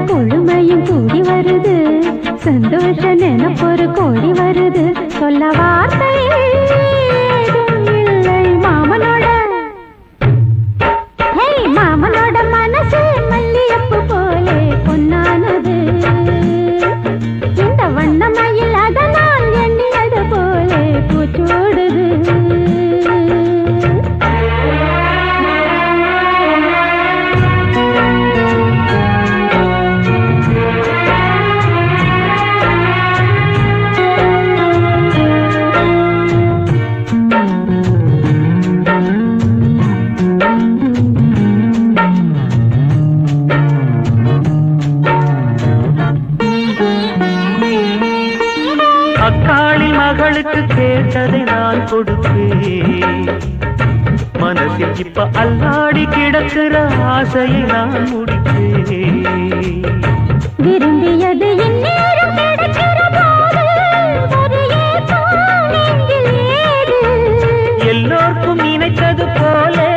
கொழுமையும் கூடி வருது சந்தோஷ நினைப்பொரு கோடி வருது சொல்ல வார்த்தை ஏதும் இல்லை மாமனோட மாமனோட மனசு மல்லியப்பு போலே பொன்னானது இந்த வண்ணமயில் அதனால் எண்ணியது போலே பூச்சோடுது அக்காளி மகளுக்கு கேட்டதை நான் கொடுப்பேன் மனசில் இப்ப அல்லாடி கிடக்கிற ஆசையை நான் முடிப்பேன் விரும்பியது இந்நேரம் கிடைக்கிற போது ஒரு ஏக்கம் நெஞ்சில் ஏது எல்லோருக்கும் நினைத்தது போலே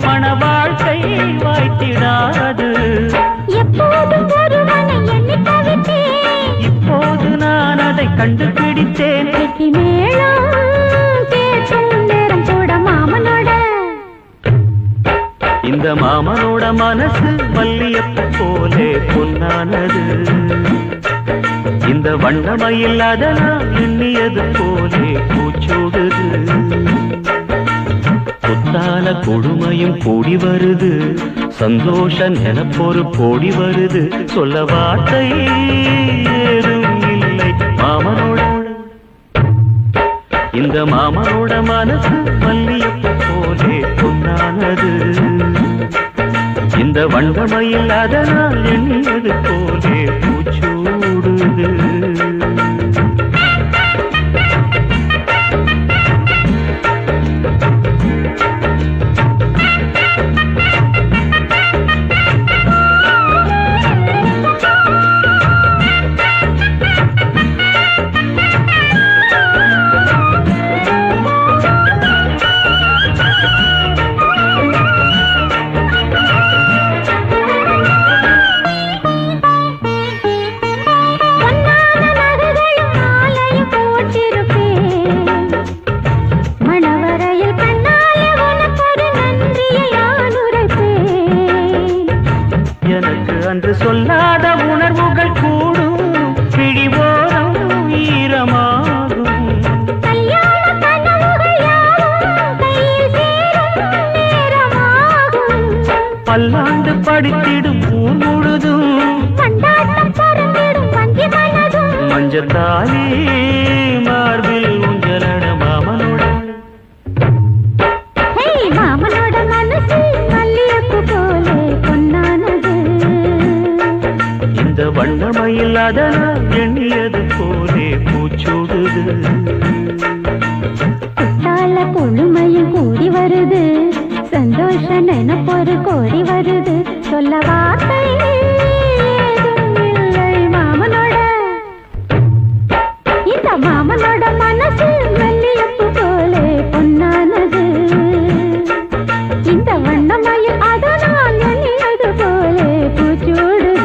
மன வாழ்க்கை வாய்த்திடாது எப்போதும் ஒருவனை எண்ணி தவித்தேன் இப்போது நான் அதை கண்டுபிடித்தேன் வெற்றி மேளம் கேட்கும் நேரம் கூட மாமனோட இந்த மாமனோட மனசு மல்லியப்பு போலே பொன்னானது இந்த வண்ணமயில் அதனால் எண்ணியது போலே பூச்சோடுது புத்தால கொடுமையும் கூடி வருது சந்தோஷ நினைப்பொரு கோடி வருது சொல்ல வார்த்தை ஏதும் இல்லை மாமனோட இந்த மாமனோட மனசு மல்லியப்பு போலே பொன்னானது இந்த வண்ணமயில் அதனால் எண்ணியது போலே பூச்சூடுது என்று சொல்லாத உணர்வுகள் கூடும் பிடிவோரம் ஈரமாகும் பல்லாண்டு படித்திடும் ஊர் முழுதும் மஞ்சத்தாலே மார்பில் ஊஞ்சலட மாமனோட மாமனோட மனசு மல்லியப்பு போலே பொன்னானது இந்த வண்ணமயில் அதனால் எண்ணியது போலே பூச்சூடுது குத்தால கொழுமையும் கூடி வருது சந்தோஷ நினைப்பொரு கோடி வருது சொல்ல வார்த்தை ஏதும் இல்லை மாமனோட இந்த மாமனோட மனசு மல்லியப்பு போலே பொன்னானது இந்த வண்ணமயில் அதனால் எண்ணியது போலே பூச்சூடுது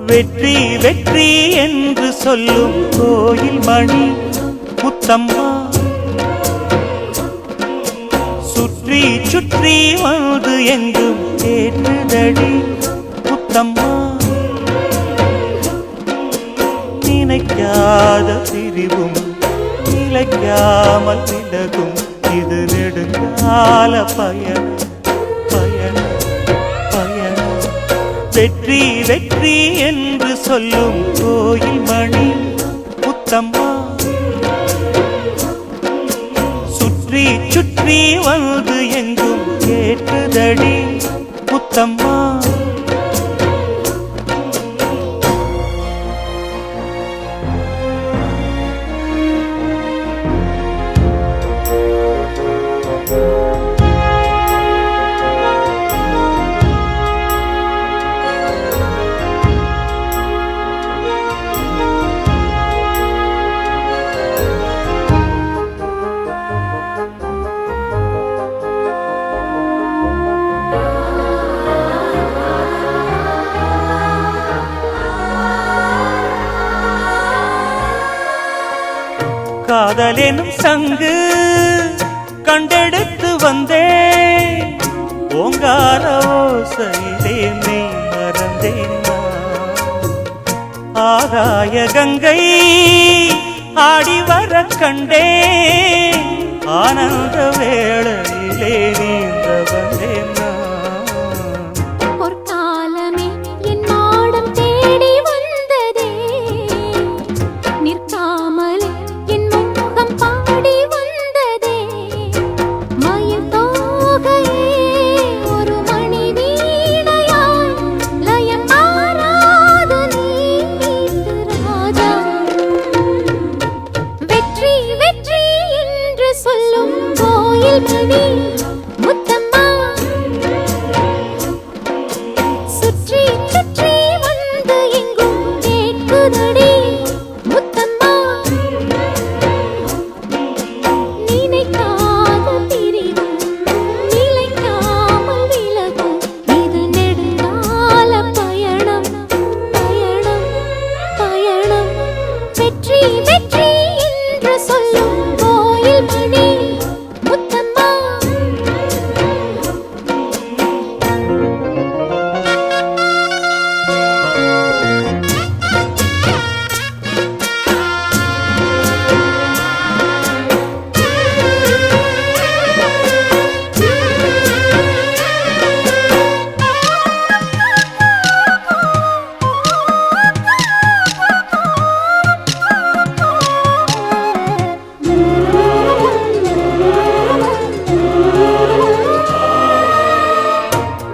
வெற்றி வெற்றி என்று சொல்லும் கோயில் மணி முத்தம்மா சுற்றி சுற்றி வந்து எங்கும் கேட்டுதடி முத்தம்மா நினைக்காத பிரிவும் நிலைக்காமல் விலகும் இது நெடு நெடுங்கால பயணம் பயணம் பயணம் வெற்றி வெற்றி என்று சொல்லும் கோயில் மணி முத்தம்மா சுற்றி சுற்றி வந்து எங்கும் கேட்டுதடி முத்தம்மா காதலெனும் சங்கு கண்டெடுத்து வந்தேன் ஓங்கார ஓசையிலே நீ மறந்தேன் ஆகாய கங்கை ஆடி வர கண்டேன் ஆனந்த வேளையிலே நீந்த வந்தேன் பொற்காலமே என் நாடம் தேடி வந்ததே நிற்காமலே என் முகம் பாடி வந்ததே மயில் தோகையே ஒரு மணி வீணையாய் லயம் மாறாது நீட்டு ராஜா வெற்றி வெற்றி என்று சொல்லும் கோயில் மணி முத்தம்மா சுற்றி சுற்றி வந்து எங்கும் கேட்குதடி முத்தம்மா நினைக்காத பிரிவும் நிலைக்காமல் விலகும் இது நெடுங்கால பயணம் பயணம் பயணம் வெற்றி வெற்றி என்று சொல்லும் கோயில் மணி முத்தம்மா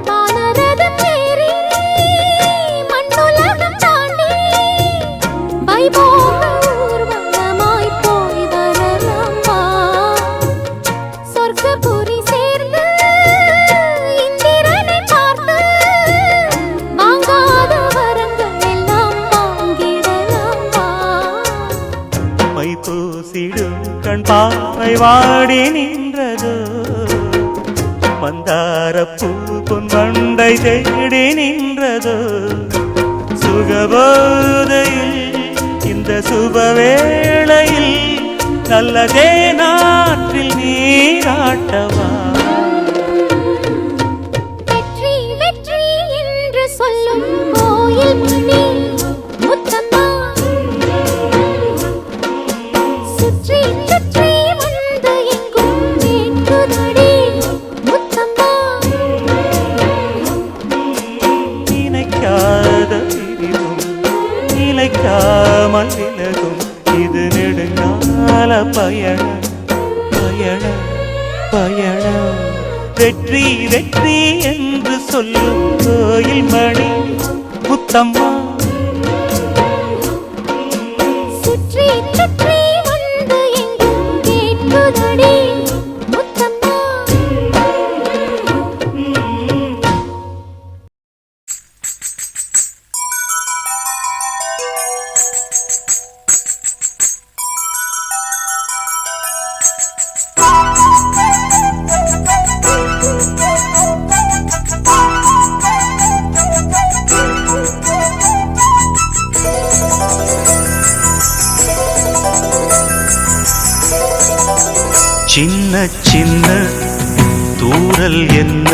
வானரதம் ஏறி மண்ணுலகம் தாண்டி வைபோக ஊர்வலமாய் போய் வரலாம் வா சொர்க்கபுரி சேர்ந்து இந்திரனை பார்த்து வாங்காத வரங்கள் எல்லாம் வாங்கிடலாம் வா மை பூசிடும் கண் பாவை வாடி நின்றது மந்தார பூ பொன் வண்டை தேடி நின்றது சுகபோதையில் இந்த சுபவேளையில் நல்லதே நாற்றில் நீராட்டவா வெற்றி வெற்றி என்று சொல்லும் கோயில் மணி முத்தம்மா சுற்றி சுற்றி வந்து எங்கும் கேட்குதடி முத்தம்மா நினைக்காத பிரிவும் நிலைக்காமல் விலகும் இது நெடுங்கால பயணம் பயணம் பயணம் வெற்றி வெற்றி என்று சொல்லும் கோயில் மணி முத்தம்மா சுற்றி சுற்றி வந்து எங்கும் கேட்குதடி முத்தம்மா சின்ன சின்ன தூரல் என்ன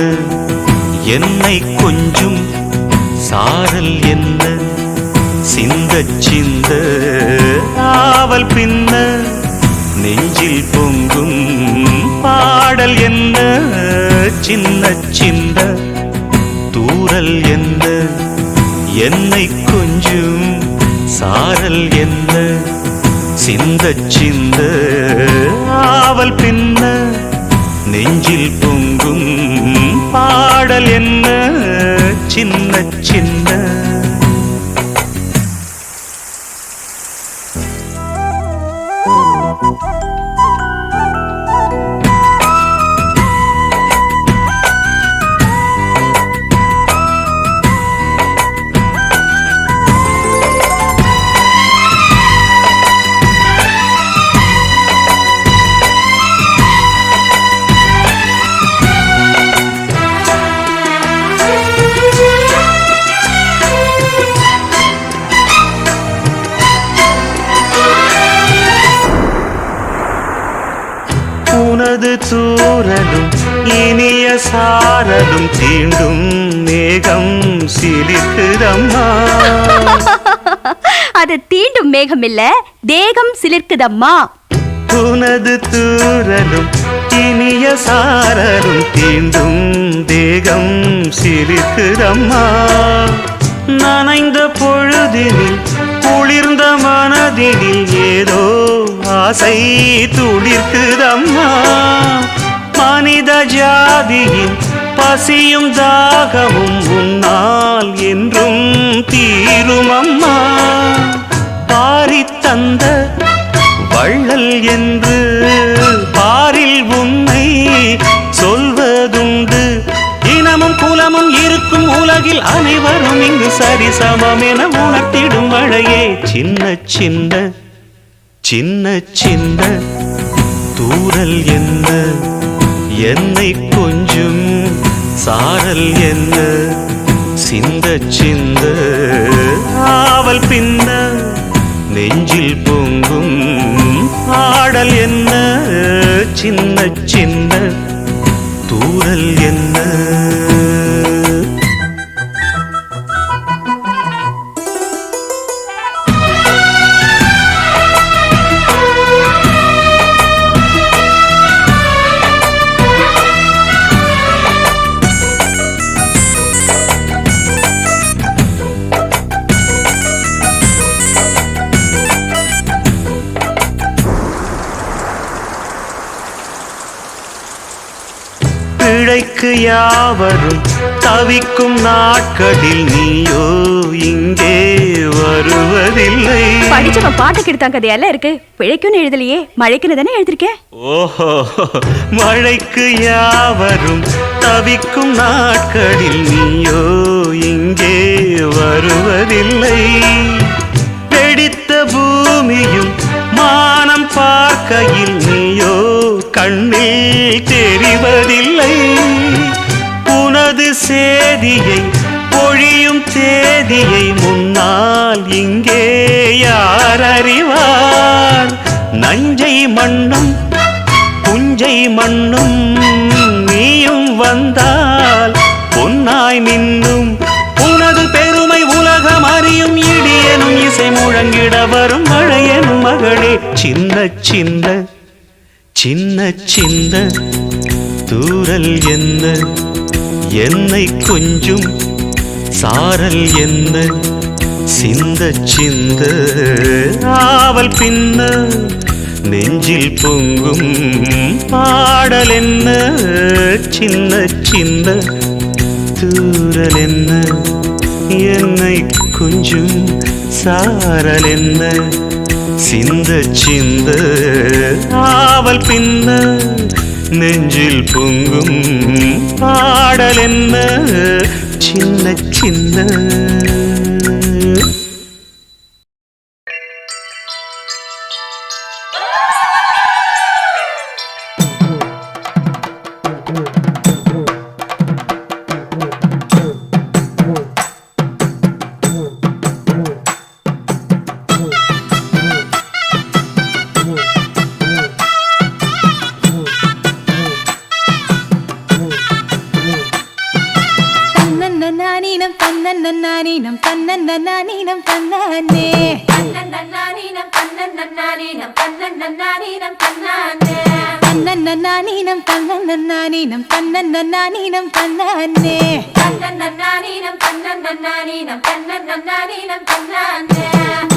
என்னை கொஞ்சும் சாரல் என்ன சிந்த சிந்த ஆவல் பின்ன நெஞ்சில் பொங்கும் பாடல் என்ன சின்ன சின்ன தூரல் என்ன என்னை கொஞ்சம் சாரல் என்ன சிந்த சிந்த ஆவல் பின்ன நெஞ்சில் பொங்கும் பாடல் என்ன சின்ன சின்ன உனது தூரலும் இனிய சாரலும் தீண்டும் மேகம் சிலிர்க்குதம்மா. அது தீண்டும் மேகம் இல்ல, தேகம் சிலிர்க்குதம்மா. உனது தூரலும் இனிய சாரலும் தீண்டும் தேகம் சிலிர்க்குதம்மா. நனைந்த பொழுதினில் குளிர்ந்த மனதினில் ஏதோ ஆசை துளிர்க்குதம்மா. மனித ஜாதியின் பசியும் தாகமும் உன்னால் என்றும் தீருமம்மா. பாரி தந்த வள்ளல் என்று பாரில் உன்னை சொல்வதுண்டு. இனமும் குலமும் இருக்கும் உலகில் அனைவரும் இங்கு சரிசமம் என உணர்த்திடும் மழையே. சின்ன சின்ன சின்ன சின்ன தூரல் என்ன என்னை கொஞ்சம் சாரல் என்ன சிந்த சிந்த ஆவல் பின்ன நெஞ்சில் பொங்கும் ஆடல் என்ன சின்ன சின்ன தூரல் என்ன. பிழைக்கு யாவரும் தவிக்கும் நாட்களில் நீயோ இங்கே வருவதில்லை. படிச்சவன் பாட்டு கெடுத்தான் கதையெல்லாம் இருக்கு. பிழைக்குன்னு எழுதலையே, மழைக்குன்னு தானே எழுதிருக்கேன். ஓஹோ, மழைக்கு யாவரும் தவிக்கும் நாட்களில் நீயோ இங்கே வருவதில்லை. வெடித்த பூமியும் மானம் பார்க்கையில் நீயோ கண்ணில் தெரிவதில்லை. உனது சேதியை பொழியும் தேதியை முன்னால் இங்கே யார் அறிவார்? நஞ்சை மண்ணும் புஞ்சை மண்ணும் நீயும் வந்தால் பொன்னாய் மின்னும். உனது பெருமை உலகம் அறியும். இடியனும் இசை முழங்கிட வரும் மழையனும் மகளே. சின்ன சின்ன சின்ன சின்ன தூரல் என்ன என்னை கொஞ்சம் சாரல் என்ன சிந்த சிந்த ஆவல் பின்ன நெஞ்சில் பொங்கும் பாடல் என்ன சின்ன சின்ன தூரல் என்ன என்னை கொஞ்சம் சாரல் என்ன சிந்த சிந்த ஆவல் பின்ன நெஞ்சில் பொங்கும் பாடல் என்ன சின்ன சின்ன. நானி தன்னன்னானீனம் தன்னன்னானீனம் தன்னன்னானீனம் தன்னானே தன்னன்னானீனம் தன்னன்னானீனம் தன்னன்னானீனம் தன்னானே தன்னன்னானீனம் தன்னன்னானீனம் தன்னன்னானீனம் தன்னானே தன்னன்னானீனம் தன்னன்னானீனம் தன்னன்னானீனம் தன்னானே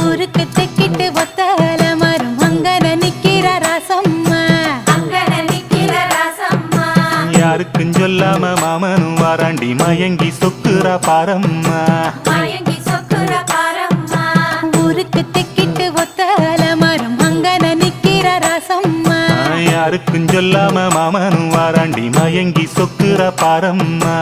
ஊருக்கு தெக்கிட்டு ஒத்தால மரம் அங்கன நிக்கிற ராசம்மா அங்கன நிக்கிற ராசம்மா யாருக்கும் சொல்லாம மாமனும் வாராண்டி மயங்கி சொக்குறா பாரம்மா மயங்கி சொக்குற பாரம்மா ஊருக்கு தெக்கிட்டு ஒத்தால மரம் அங்கன நிக்கிற ராசம்மா யாருக்கும் சொல்லாம மாமனும் வாராண்டி மயங்கி சொக்குறா பாரம்மா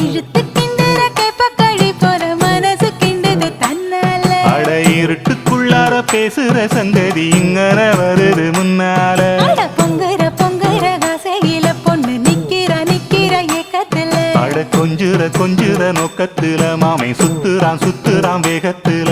இழுத்து கிண்டுற கேப்ப கழி போற மனசு கிண்டுது தன்னால அட இருட்டுக்குள்ளார பேசுற சங்கதி இங்கன வருது முன்னால அட பொங்குற பொங்குற காசையில பொண்ணு நிக்கிற நிக்கிற ஏக்கத்துல அட கொஞ்சுற நோக்கத்துல மாமை சுத்துறான் வேகத்துல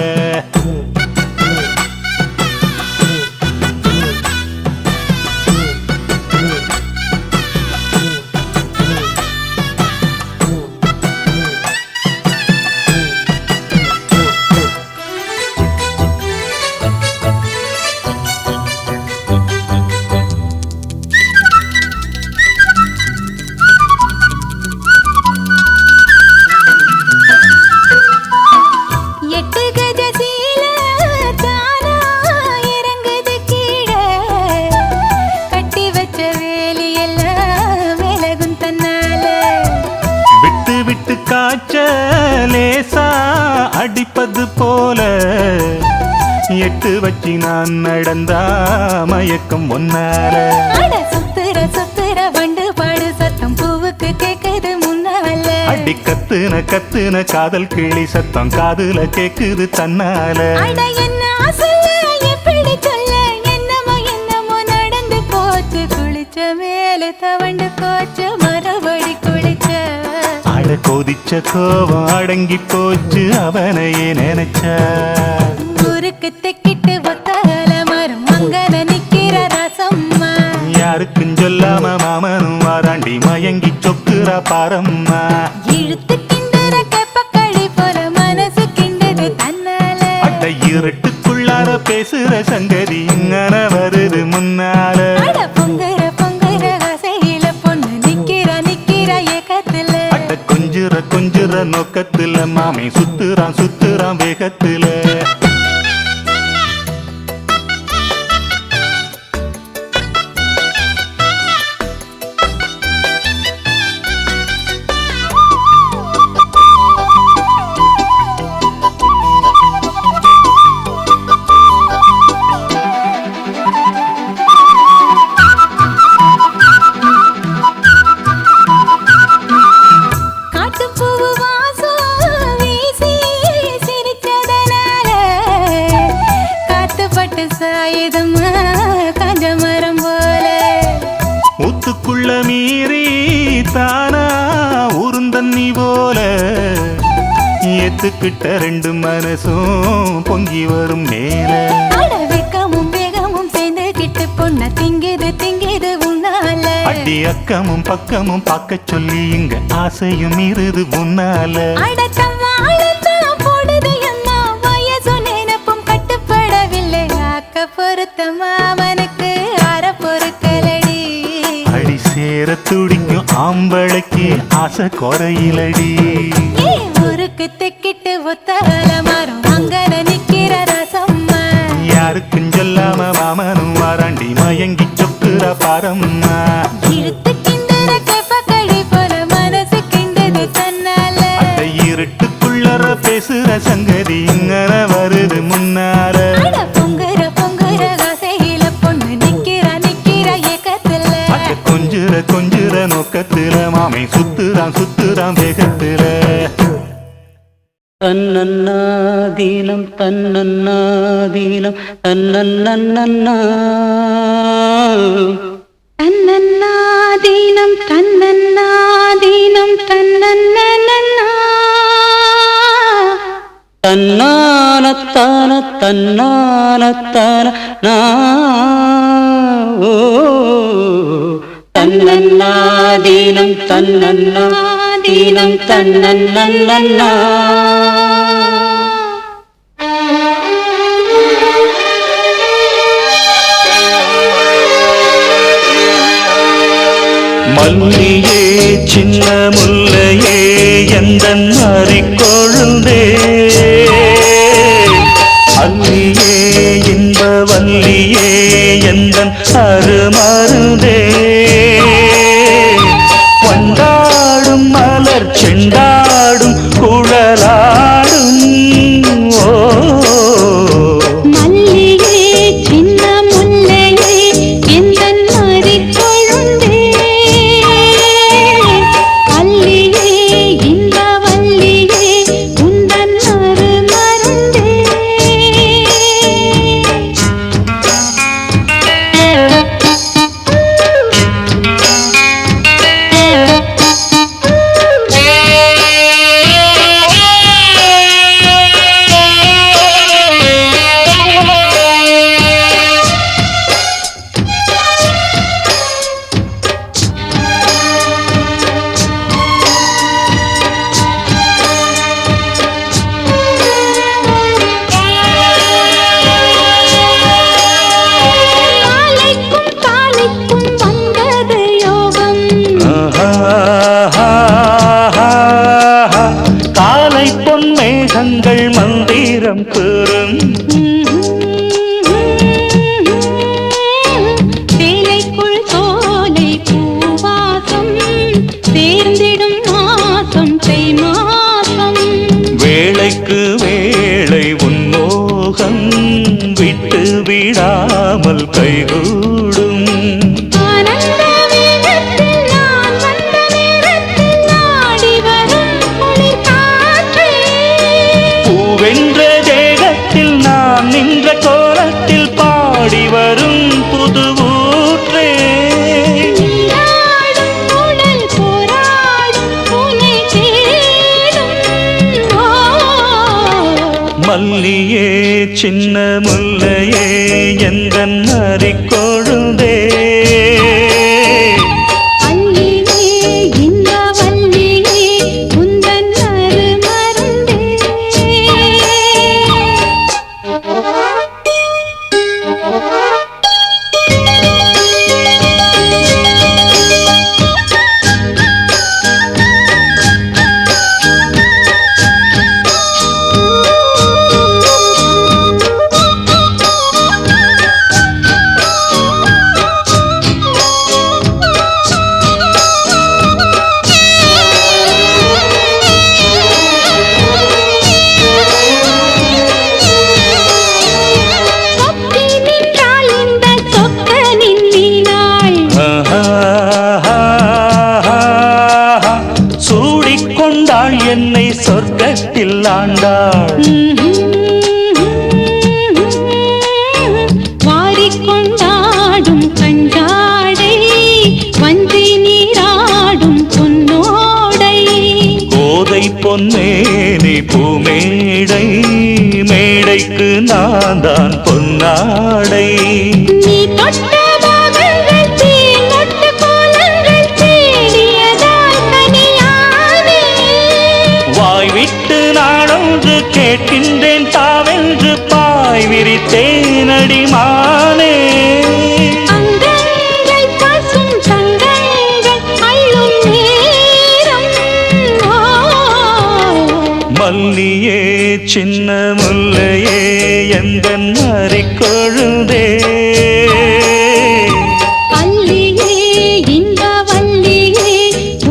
எட்டு கஜ சீல தானா இறங்குது கீழே கட்டி வச்ச வேலி எல்லாம் விலகும் தன்னால விட்டு காய்ச்ச லேசா அடிப்பது போல எட்டு வச்சு நான் நடந்தா மயக்கம் ஒன்னால அட சுத்துற வண்டு பாடு சத்தம் பூவுக்கு கேக்குது முன்னால அடி கத்துன காதல் கிளி சத்தம் காதுல கேக்குது தன்னால அட என்ன சொல்ல எப்படி சொல்ல என்னமோ நடந்து போச்சு குளிச்ச மேல தவண்டு போச்சு மறுபடி குளிச்ச அட கொதிச்ச கோபம் அடங்கி போச்சு அவனையே நினைச்சா ஊருக்கு தெக்கிட்டு ஒத்தால மரம் அங்கன நிக்கிற ரசம்மா யாருக்கும் சொல்லாம மாமனும் வாராண்டி மயங்கி சொக்குறா பாரம்மா இழுத்து கிண்டுற கேப்பக்களி போல மனசு கிண்டுது தன்னால அட இருட்டுக்குள்ளார பேசுற சங்கதி இங்கன வருது முன்னால அட பொங்குற ஆசையில பொண்ணு நிக்கிற ஏக்கத்துல அட கொஞ்சுற நோக்கத்துல மாமை சுத்துறான் வேகத்துல காட்டுப்பூவு வாசம் வீசி சிரிச்சதனால காத்துப்பட்டு சாயுதம்மா காஞ்ச மரம் போல ஊத்துக்குள்ள மீறி தானா உருந்தண்ணி போல ஏத்துக்கிட்ட ரெண்டு மனசும் பொங்கி வரும் மேல அட வெக்கமும் வேகமும் சேர்ந்து கிட்டு பொண்ண திங்குது உன்னால அடி அக்கமும் பக்கமும் பார்க்க சொல்லி இங்க ஆசையும் இருது முன்னால அடத்தம்மாளத்தான் போடுது அம்மா வயசு நினைப்பும் கட்டுப்படவில்லை ஆக்க பொறுத்த மாமனுக்கு அற பொறுக்கலடி அடி சேர துடிக்கும் ஆம்பளைக்கு ஆசை குறையிலடி ஏ ஊருக்கு தெக்கிட்டு ஒத்தால மரம் அங்கன நிக்கிற ரசம்மா யாருக்கும் சொல்லாம மாமனும் வாராண்டி மயங்கி சொக்குறா பாரம்மா இழுத்து கிண்டுற கேப்பக்களி போல மனசு கிண்டுது தன்னால அட இருட்டுக்குள்ளற பேசுற சங்கதி இங்கன வருது முன்னால அட பொங்குற காசையில பொண்ணு நிக்கிற ஏக்கத்துல அட கொஞ்சுற நோக்கத்துல மாமை சுத்துறான் வேகத்துல தன்னன்னாதீனம் தன்னன்னாதீனம் தன்னன்னன்னா தன்னன்னாதீனம் தன்னன்னாதீனம் தன்னன்னன்னா தன்னானத்தான தன்னானத்தான ஓ தன்னன்னாதீனம் தன்னன்னா தீனம் தன்னன்னா மல்லியே சின்ன முல்லையே எந்தன் மாறிக்கொழுந்தே அல்லியே இன்ப வல்லியே எந்தன் அருமருந்தே வண்டாடும் மலர் செண்டாடும் குழலாடும் ஓ மல்லிகே சின்ன முல்லையே எந்தன் மாறிக்கொழுந்தே அல்லியே இன்ப வல்லியே உந்தன் அருமருந்தே காலைக்கும் வந்தது யோகம் காலை பொன் மேகங்கள் மந்திரம் கூறும் சேலைக்குள் சோலை பூவாசம் சேர்ந்திடும் மாசம் தை மாசம் வேளைக்கு வேளை உன்மோகம் விட்டு விடாமல் கைகூடும் ஆனந்த வேகத்தில் நான் வந்த நேரத்தில் நாடி வரும் குளிர் காற்றே பூவென்ற தேகத்தில் நாம் நின்ற கோலத்தில் பாடி வரும் புது ஊற்றே நீராடும் உடல் போராடும் உன்னை தேடும் மல்லியே சின்ன முல்லையே எந்தன் மாறிக்கொழுந்தே அல்லியே இன்ப வல்லியே உந்தன் அருமருந்தே சொக்கி நின்றால் இந்த சொக்கனின் வீணாள் சூடிக்கொண்டாள் என்னை சொர்க்கத்தில் ஆண்டாள் வாரிக்கொண்டாடும் கண்டாடை வஞ்சி நீராடும் பொன்னோடை கோதை பொன்னேனி பூமேடை மேடைக்கு நான் தான் பொன்னாடை நீ தொட்ட பாகங்கள் தீங்கொட்ட கோலங்கள் தேடியதால் கனியானே வாய் விட்டு நாடொன்று கேட்கின்றேன் தாவென்று பாய் விரித்தேனடி மானே அங்கங்கள் பசும் தங்கங்கள் அள்ளும் நேரம் மல்லியே சின்ன முல்லையே எந்தன் மாறிக்கொழுந்தே அல்லியே இன்ப வல்லியே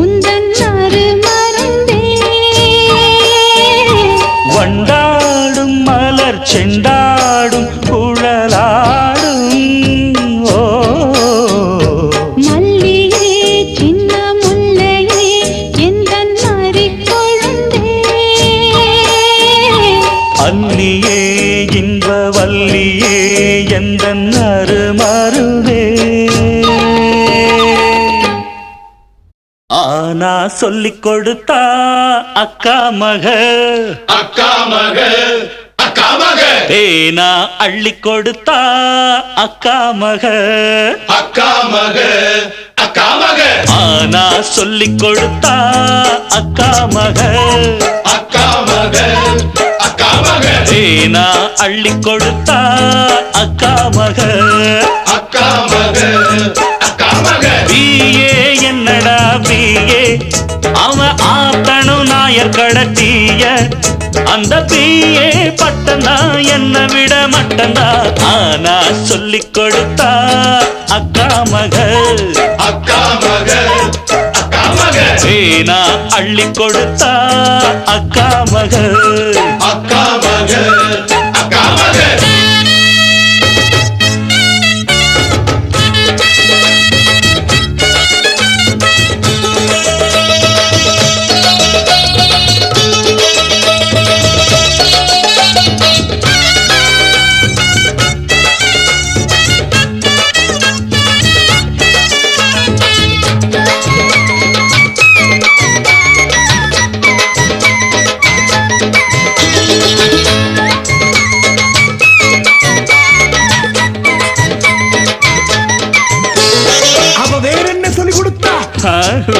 உந்தன் அருமருந்தே வண்டாடும் மலர் செண்டாடும் குழலாடும் ஓ மல்லியே சின்ன முல்லையே எந்தன் மாறிக்கொழுந்தே அல்லியே இன்ப வல்லியே எந்தன் அருமருதே ஆனா சொல்லிக் கொடுத்தா அக்கா மக அக்கா மக அக்கா மக தேனா அள்ளி கொடுத்தா அக்கா மக அக்கா மக அக்கா மக ஆனா சொல்லிக் கொடுத்தா அக்கா மக அக்கா மக அக்கா மக தேனா அள்ளி கொடுத்தா அக்கா மக அக்கா மக அக்கா மக பிஏ என்னடா பிஏ அவன் ஆத்தனும் நாயர் கடத்திய அந்த பிஏ பட்டந்தா என்ன விட மட்டந்தா ஆனா சொல்லிக் கொடுத்தா அக்கா மக அக்கா மக அக்கா மக தேனா அள்ளி கொடுத்தா அக்கா மக அக்கா மக அக்கா மக அவ வேற என்ன சொல்லி கொடுத்தா?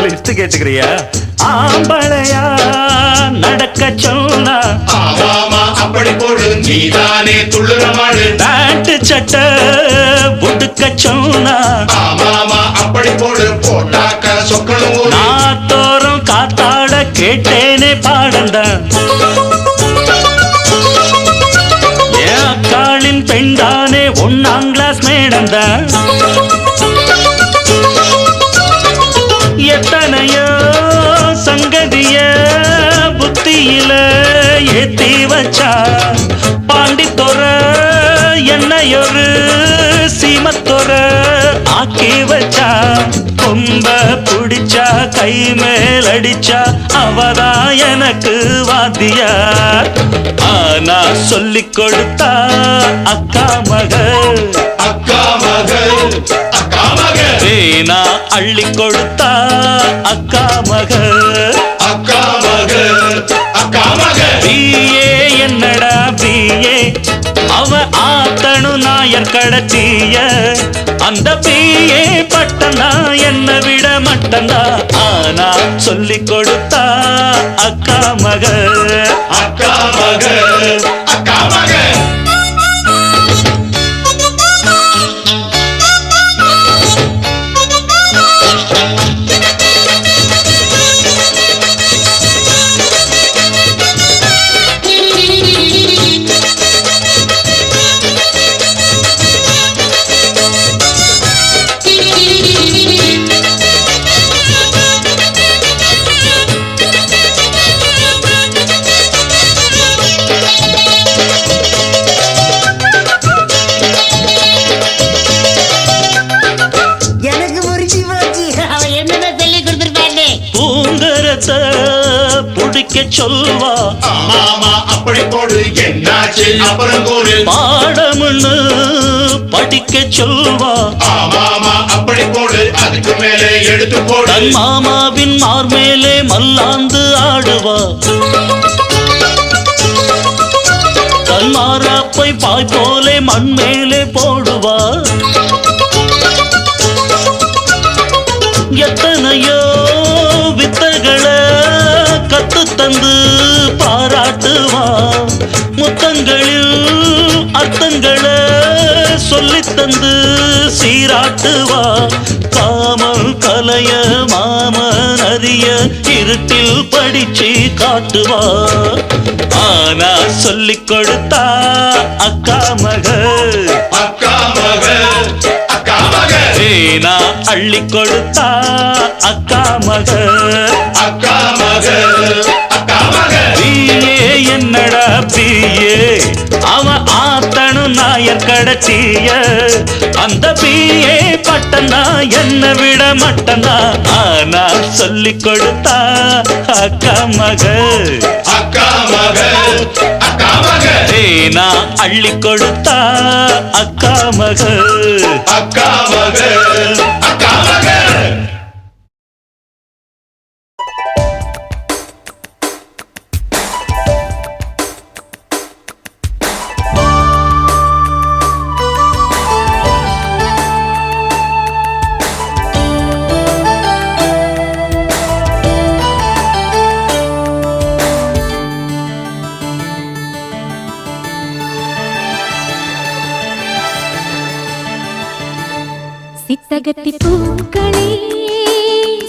லிஸ்ட் கேட்டுக்கிறியா ஆம்பளையா நடக்க சொன்னா ஆமாமா அப்படி போடு நீதானே துள்ளுற மாடு பேண்ட் சட்டை புடுக்க சொன்னா ஆமாமா அப்படி போடு போட்டாக்க சொக்கணும் ஊரு. நாத்தோறும் காத்தாட கேட்டேனே பாடண்டா என் அக்காளின் பெண்தானே 1ஆம் கிளாஸ் மேடந்தா எத்தனையோ சங்கதிய புத்தியில ஏத்தி வச்சா பாண்டித்தொர என்னையொரு சீமத்தொர ஆக்கி வச்சா கொம்ப புடிச்சா கை மேல் அடிச்சா அவதா எனக்கு வாத்தியா ஆனா சொல்லிக் கொடுத்தா அக்கா மக அக்கா மக அக்கா மக தேனா அள்ளி கொடுத்தா அக்கா மக அக்கா மக அக்கா மக பிஏ என்னடா பிஏ அவ ஆத்தனு நாயர் கடத்திய அந்த பிஏ பட்டந்தா என்ன விட மட்டந்தா ஆனா சொல்லிக் கொடுத்தா அக்கா மக அக்கா மக அக்கா மக எனக்கு புரிஞ்சு போச்சு அவன் என்னென்ன சொல்லி கொடுத்துருப்பானே பூங்கரத்தை புடிக்க சொல்வா ஆமாமா அப்படி போடு என்னாச்சு அப்புறம் கூறு பாடமுன்னு படிக்க சொல்வா ஆமாமா அப்படி போடு அதுக்கு மேலே எடுத்து போடு தன் மாமாவின் மார் மேலே மல்லாந்து ஆடுவா தன் மாறாப்பை பாய் போலே மண் மேலே போடுவா எத்தனையோ வித்தைகளை கத்து தந்து பாராட்டுவா முத்தங்களில் அர்த்தங்களை சொல்லித் தந்து சீராட்டுவா காமம் கலைய மாமன் அறிய இருட்டில் படிச்சு காட்டுவா ஆனா சொல்லிக் கொடுத்தா அக்கா மக அக்கா மக அக்கா மக தேனா அள்ளி கொடுத்தா அக்கா மக அக்கா மக அக்கா மக பிஏ என்னடா பிஏ அவன் ஆத்தனு நாயர் கடத்திய அந்த பிஏ பட்டந்தா என்ன விட மட்டந்தா ஆனா சொல்லிக் கொடுத்தா அக்கா மக அக்கா மக அக்கா மக தேனா அள்ளி கொடுத்தா அக்கா மக அக்கா மக அக்கா மக சித்தகத்தி பூக்களே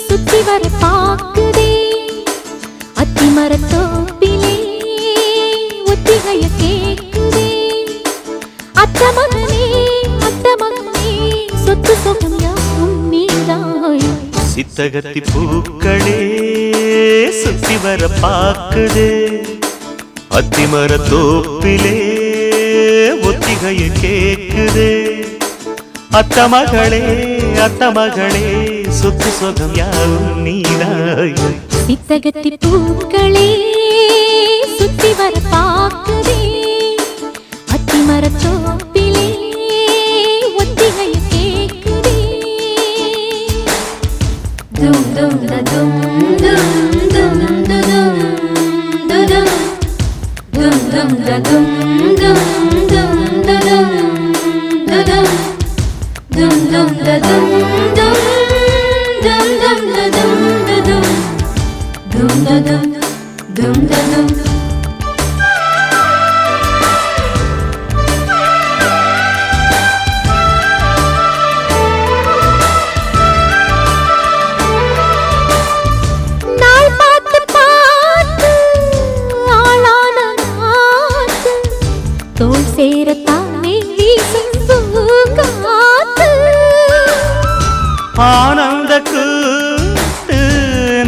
சுத்தி வர பாக்குதே அத்திமரத்தோப்பிலே ஒத்திகைய கேக்குதே அத்த மகனே சொத்து சொகம் யாவும் நீதாய் சித்தகத்தி பூக்களே சுத்தி வர பாக்குதே அத்திமர தோப்பிலே ஒத்திகைய கேக்குதே அத்த மகளே சொத்து சொகம் யாவும் நீதாய் சித்தகத்தி பூக்களே சுத்தி வர பாக்குதே அத்திமர தோப்பிலே ஒத்திகைய கேக்குதே தும் தும் தும் தும் தும் தும் தும் தும் தும் தும் dum dum da dum dum dum dum da dum da dum dum da dum dum da dum naal paathu paathu aalana naathu thol seratane veesum பூங்காத்து ஆனந்த கூத்து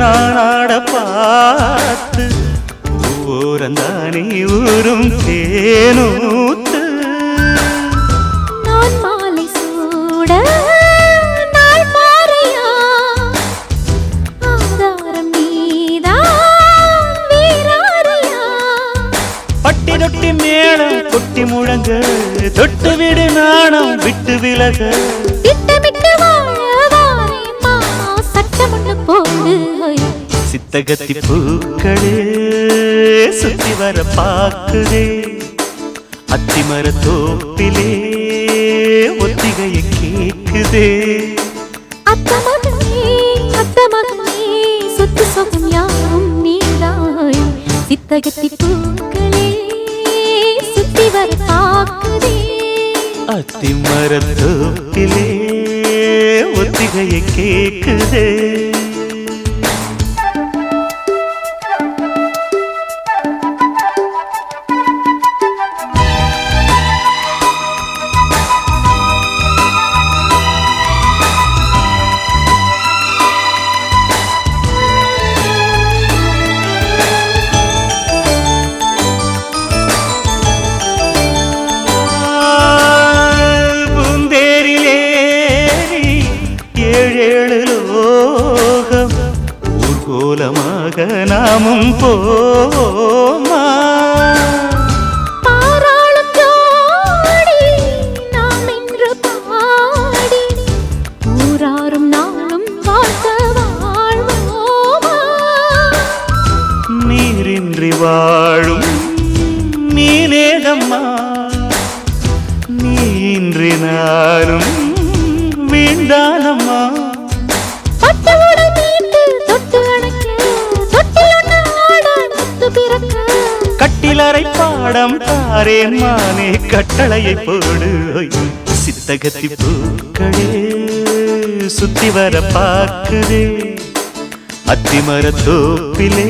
நானாட பார்த்து ஊரந்தானே ஊரும் தேனூத்து நான் மாலை சூட நாள் பாறையா ஆதாரம் நீதான் வீராரியா பட்டி தொட்டி மேளம் கொட்டி முழங்க தொட்டு விடு நாணம் விட்டு விலக திட்டமிட்டு வாழவாரே மாமா சட்டமுன்னு போடு சித்தகத்தி பூக்களே சுத்தி வர பாக்குதே அத்திமர தோப்பிலே ஒத்திகைய கேக்குதே அத்த மகனே சொத்து சொகம் யாவும் நீதாய் சித்தகத்தி பூக்களே சுத்தி வர பாக்குதே அத்திமர தோப்பிலே ஒத்திகைய கேக்குதே நாமும் போமா பாராளும் ஜோடி நாம் என்று பாடி ஊராரும் நாளும் வாழ்த்த வாழ்வோமா நீரின்றி வாழும் நீனேதம்மா நீன்றி நாளும் வீண்டானம்மா கட்டிலறை பாடம் தாரேன் மானே கட்டளையை போடு சித்தகத்தி பூக்களே சுத்தி வர பார்க்குதே அத்திமர தோப்பிலே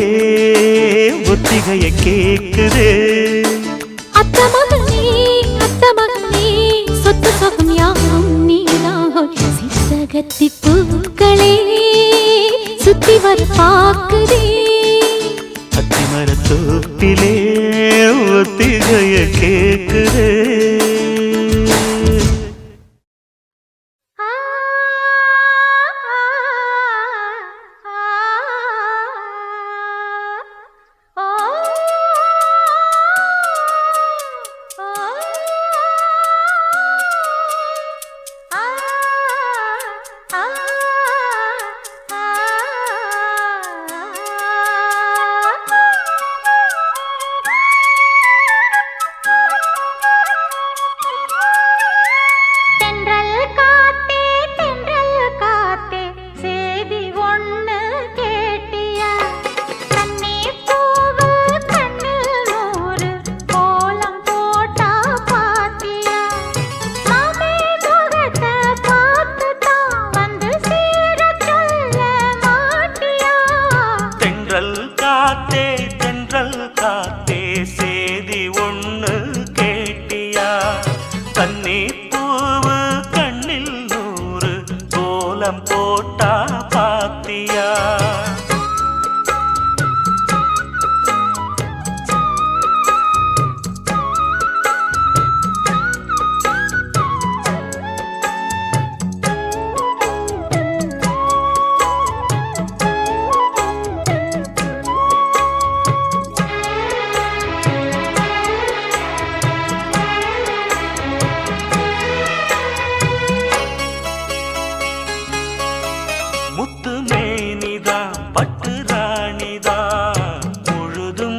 ஒத்திகைய கேக்குதே அத்த மகனே சொத்து சொகம் யாவும் நீதாய் சித்தகத்தி பூக்களே சுத்தி வர பார்க்குதே அத்திமர தோப்பிலே ஒத்திகைய கேக்குதே தென்றல் காத்தே தென்றல் காத்தே சேதி ஒண்ணு கேட்டியா கன்னி பூவு கண்ணில் நூறு கோலம் போட்டா பாத்தியா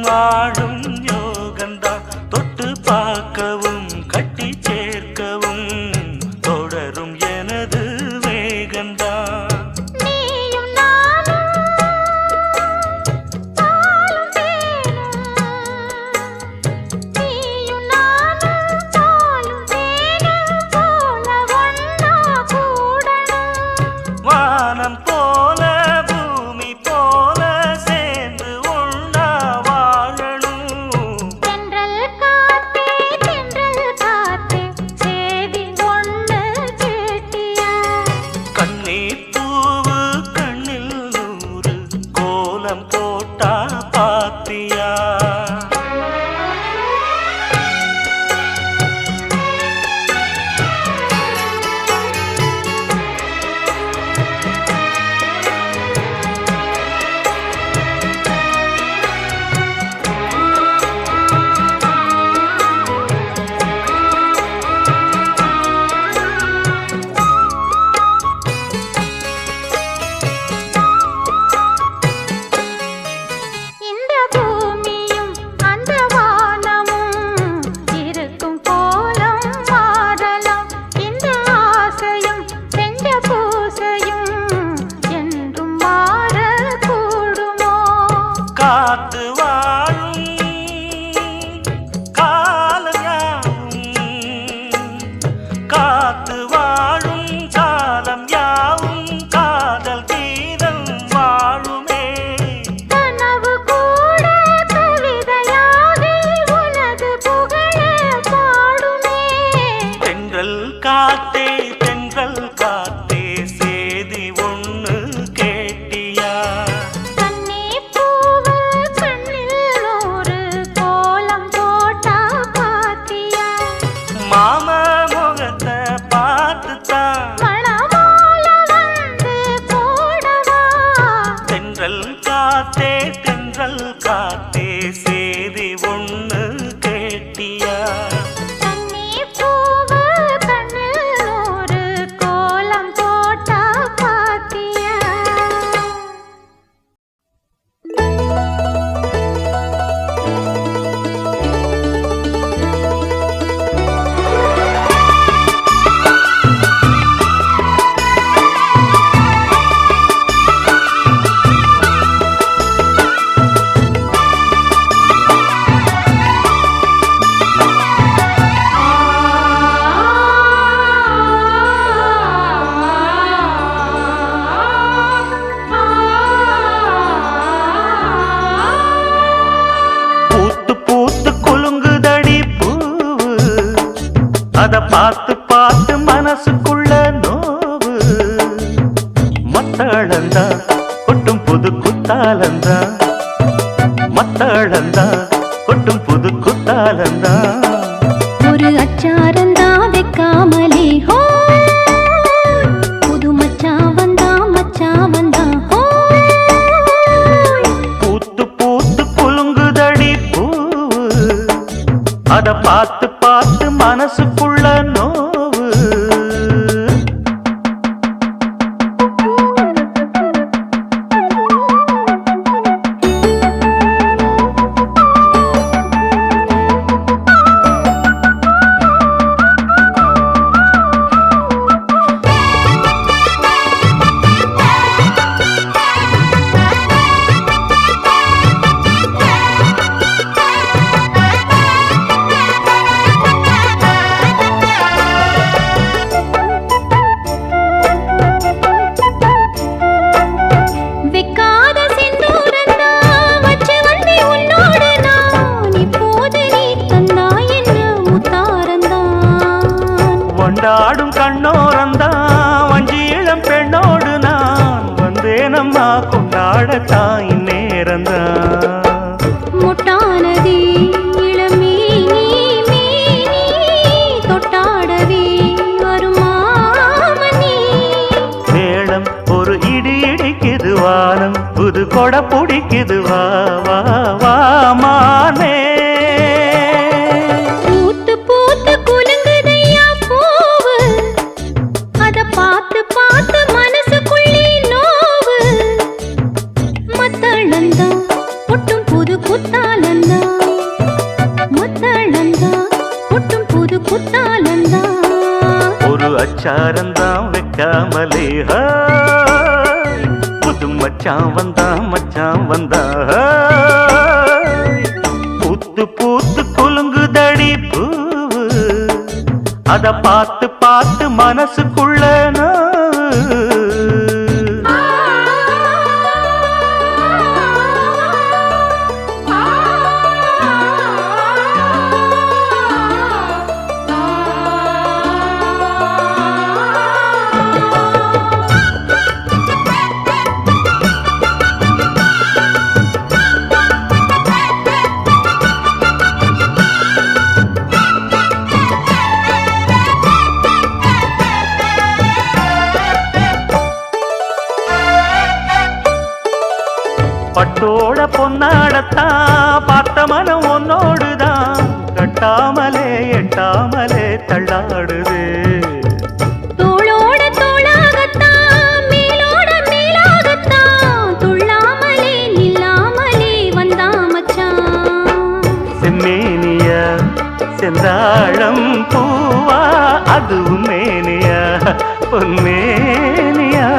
வாழும் யோகந்தா தொட்டு பார்க்கவும் கட்டி சேர்க்கவும் தொடரும் எனது வேகந்தா வானம் போல பூமி போல சேர்ந்து ஒண்ணா போட்டா பாத்தியா காத்து வாழும் காலம் யாவும் காத்து வாழும் காலம் யாவும் காதல் கீதம் வாழுமே கனவு கூட கவிதையாகி உனது புகழ பாடுமே தென்றல் காத்தே தென்றல் காத்தே சேதி ஒண்ணு கேட்டியா மாம முகத்தை பார்த்துத்தான் தென்றல் காத்தே தென்றல் காத்தே சேதி ஒண்ணு கேட்டியா அத பார்த்து பார்த்து மனசுக்குள்ள நோவு மத்தாளந்தா கொட்டும் புது குத்தாலந்தா மத்தாளந்தா கொட்டும் புது குத்தாலந்தா ஒரு அச்சாரந்தா வைக்காமலே ஹோ புது மச்சா வந்தா ஹோ பூத்து பூத்து குலுங்குதடி பூவு அத பார்த்து பார்த்து மனசுக்குள்ள நோவு முட்டானதே இளமேனி மேனி தொட்டாடவே வருமாமணி மேளம் ஒரு இடி இடிக்குது வானம் புது கொடை பிடிக்குது வா வா வா மானே பூத்து பூத்து குலுங்குதையா பூவு அத பார்த்து பார்த்து மனசுக்குள்ளே நோவு மத்தளந்தா ஒட்டும் புது குத்தாலந்தா மத்தளந்தா ஒட்டும் புது குத்தாலந்தா ஒரு அச்சாரந்தான் வைக்காமலே புது மச்சான் வந்தா பூத்து பூத்து குலுங்குதடி பூவு அத பார்த்து பார்த்து மனசுக்குள்ள பட்டோட பொன்னாடத்தான் பார்த்த மனம் உன்னோடுதான் கட்டாமலே எட்டாமலே தள்ளாடுது தோளோட தோளாகத்தான் மேலோட மேலாகத்தான் துள்ளாமலே நில்லாமலே வந்தா மச்சான் செம்மேனியா செந்தாழம் பூவா அதுவும் மேனியா பொன்மேனியா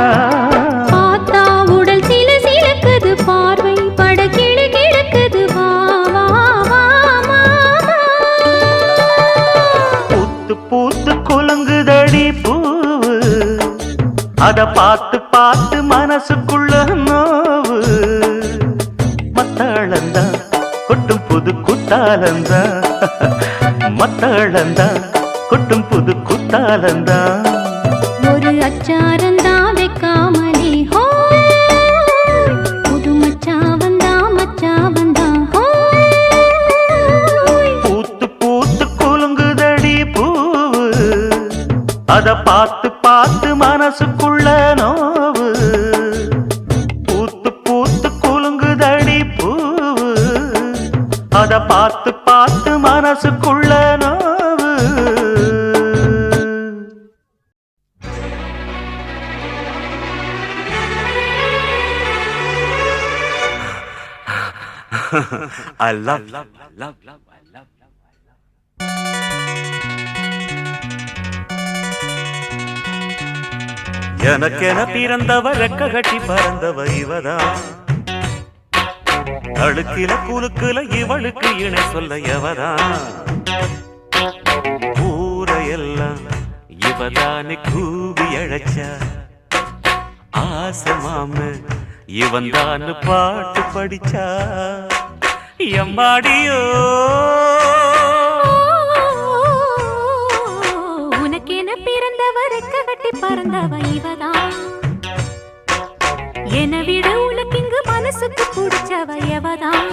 பார்த்தா உடல் சில சிலக்குது பார்வை பட கிழு கிழக்குது வா வா வா மாமா பூத்து பூத்து குலுங்குதடி பூவு அத பார்த்து பார்த்து மனசுக்குள்ள நோவு மத்தாளந்தா கொட்டும் புது குத்தாலந்தா மத்தாளந்தா கொட்டும் புது குத்தாலந்தா ஒரு அச்சாரந்தா வைக்காமலே ஹோ புது மச்சா வந்தா ஹோ பூத்து பூத்து குலுங்குதடி பூவு அத பார்த்து பார்த்து மனசுக்குள்ள நோவு பூத்து பூத்து குலுங்குதடி பூவு அத பார்த்து பார்த்து மனசுக்குள்ள நோவு I love. எனக்கென பிறந்தவ ரெக்க கட்டி பறந்தவ இவதான் அழுக்கில குலுக்குல இவளுக்கு இணை சொல்ல எவதான் ஊரையெல்லாம் இவதானே கூவி அழைச்சா ஆசை மாம இவன் தான் பாட்டு படிச்சா எம்மாடியோ உனக்கென பிறந்தவ ரெக்க கட்டி பறந்தவ இவதான் என விட உனக்கு இங்கு மனசுக்கு பிடிச்சவ எவதான்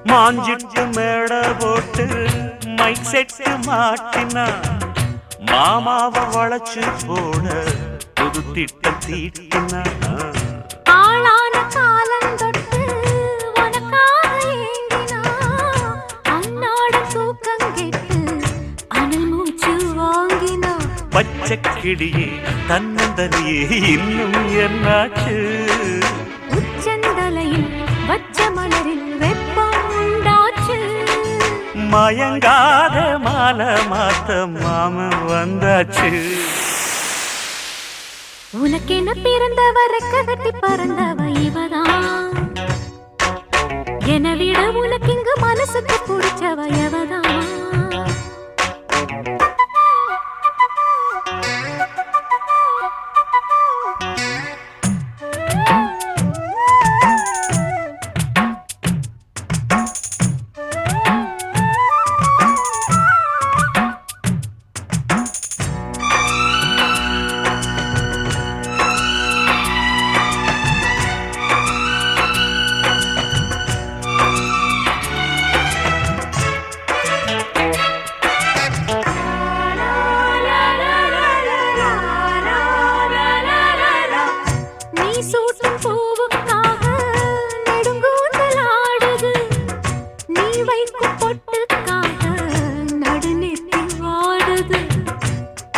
மாஞ்சிட்டு மேட போட்டு மைக் செட்டு மாட்டினா மாமாவை வளைச்சு போட புது திட்டம் தீட்டினா ஆளான காலம் தொட்டு உனக்காக ஏங்கினா அன்னாட தூக்கம் கெட்டு அனல் மூச்சு வாங்கினா பச்சை கிளியே தன்னந்தனியே இன்னும் என்னாச்சு மயங்காத மாலை மாத்த மாமன் வந்தாச்சு. உனக்கென பிறந்தவ கட்டி பறந்தவ இவதான், என விட உனக்கு இங்கு மனசுக்கு பிடிச்சவ எவதான்.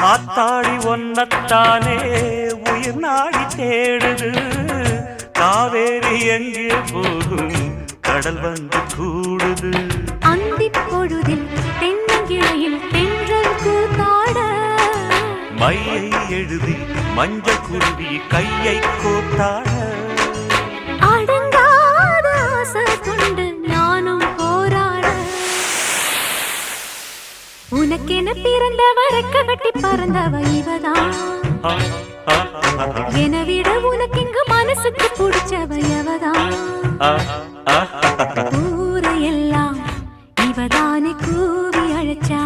ஆத்தாடி ஒன்னத்தானே உயிர் நாடி தேடுது, காவேரி எங்கே போகும் கடல் வந்து கூடுது. அந்தி பொழுதில் தென்னங்கிளையில் தென்றல் கூத்தாட, மையை எழுதி மஞ்ச குருவி கையை கோத்தாட, அடங்காத ஆசை கொண்டு நானும் போராட. உனக்கென பிறந்தவ கட்டி பறந்தவ இவதான், என விட உனக்கு இங்கு மனசுக்கு பிடிச்சவ எவதான். ஊரையெல்லாம் இவதானே கூவி அழைச்சா,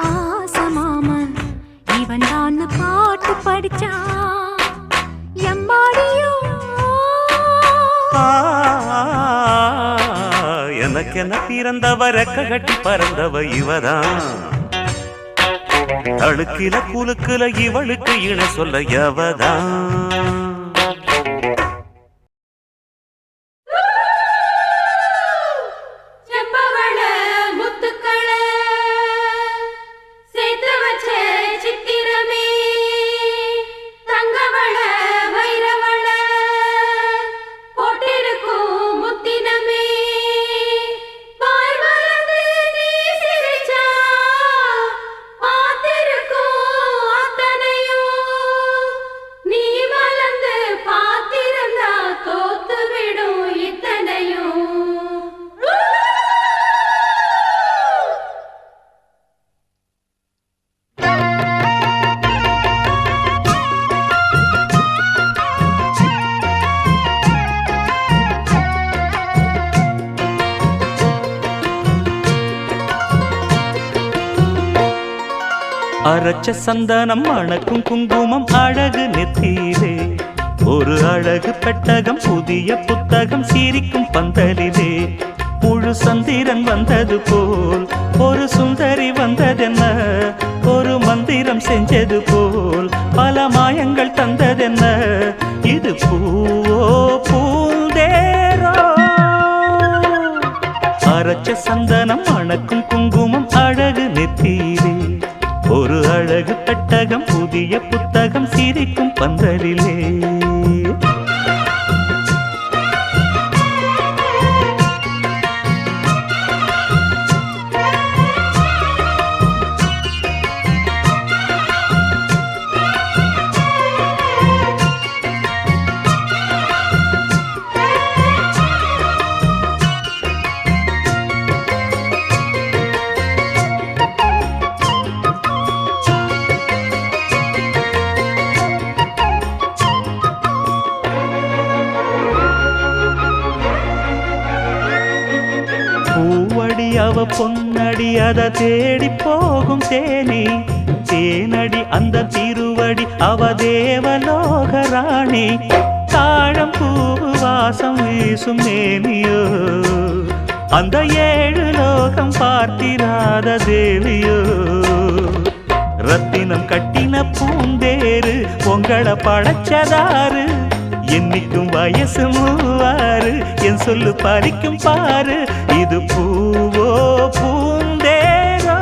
ஆசை மாமன் இவன் தான் பாட்டு படிச்சா. எம்மாடியோ எனக்கென பிறந்தவ கட்டி பறந்தவ இவதான், அழுக்கில குலுக்குல இவளுக்கு இணை சொல்ல எவதான். அரைச்ச சந்தனம் மணக்கும் குங்குமம் அழகு நெத்தியிலே, ஒரு அழகு பெட்டகம் புதிய புத்தகம் சிரிக்கும் பந்தலிலே. முழு சந்திரன் வந்தது போல் ஒரு சுந்தரி வந்ததென்ன, ஒரு மந்திரம் செஞ்சது போல் பல மாயங்கள் தந்ததென்ன. இது பூவோ பூந்தேரோ, அரைச்ச சந்தனம் மணக்கும் குங்குமம் அழகு நெத்தியிலே, ஒரு அழகு பெட்டகம் புதிய புத்தகம் சிரிக்கும் பந்தலிலே. அவ பொன்னடி அத தேடி போகும் தேனி, தேனடி அந்த திருவடி அவ தேவலோக ராணி. தாழம் பூவு வாசம் வீசும் மேனியோ, அந்த 7 லோகம் பார்த்திராத தேவியோ. ரத்தினம் கட்டின பூந்தேரு உங்களை படைச்சதாரு, என்னைக்கும் வயசு 36, என் சொல்லு பறிக்கும் பாரு. இது பூவோ பூந்தேரோ,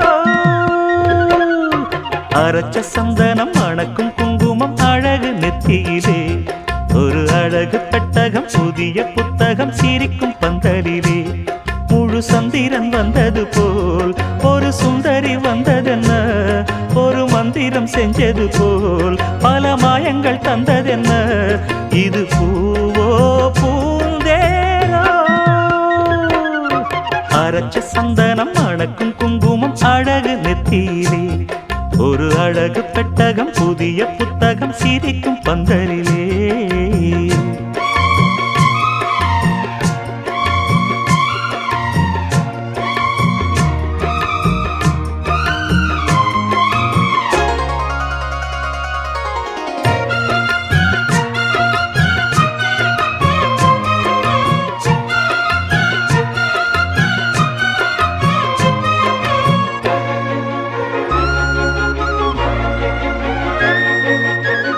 அரைச்ச சந்தனம் மணக்கும் குங்குமம் அழகு நெத்தியிலே, ஒரு அழகு பெட்டகம் புதிய புத்தகம் சிரிக்கும் பந்தலிலே. முழு சந்திரன் வந்தது போல் ஒரு சுந்தரி வந்ததென்ன, ஒரு மந்திரம் செஞ்சது போல் பல மாயங்கள் தந்ததென்ன, இது பூவோ பூந்தேரோ. அரைச்ச சந்தனம் அணக்கும் குங்குமம் அழகு நெத்தியிலே, ஒரு அழகு பெட்டகம் புதிய புத்தகம் சிரிக்கும் பந்தரிலே.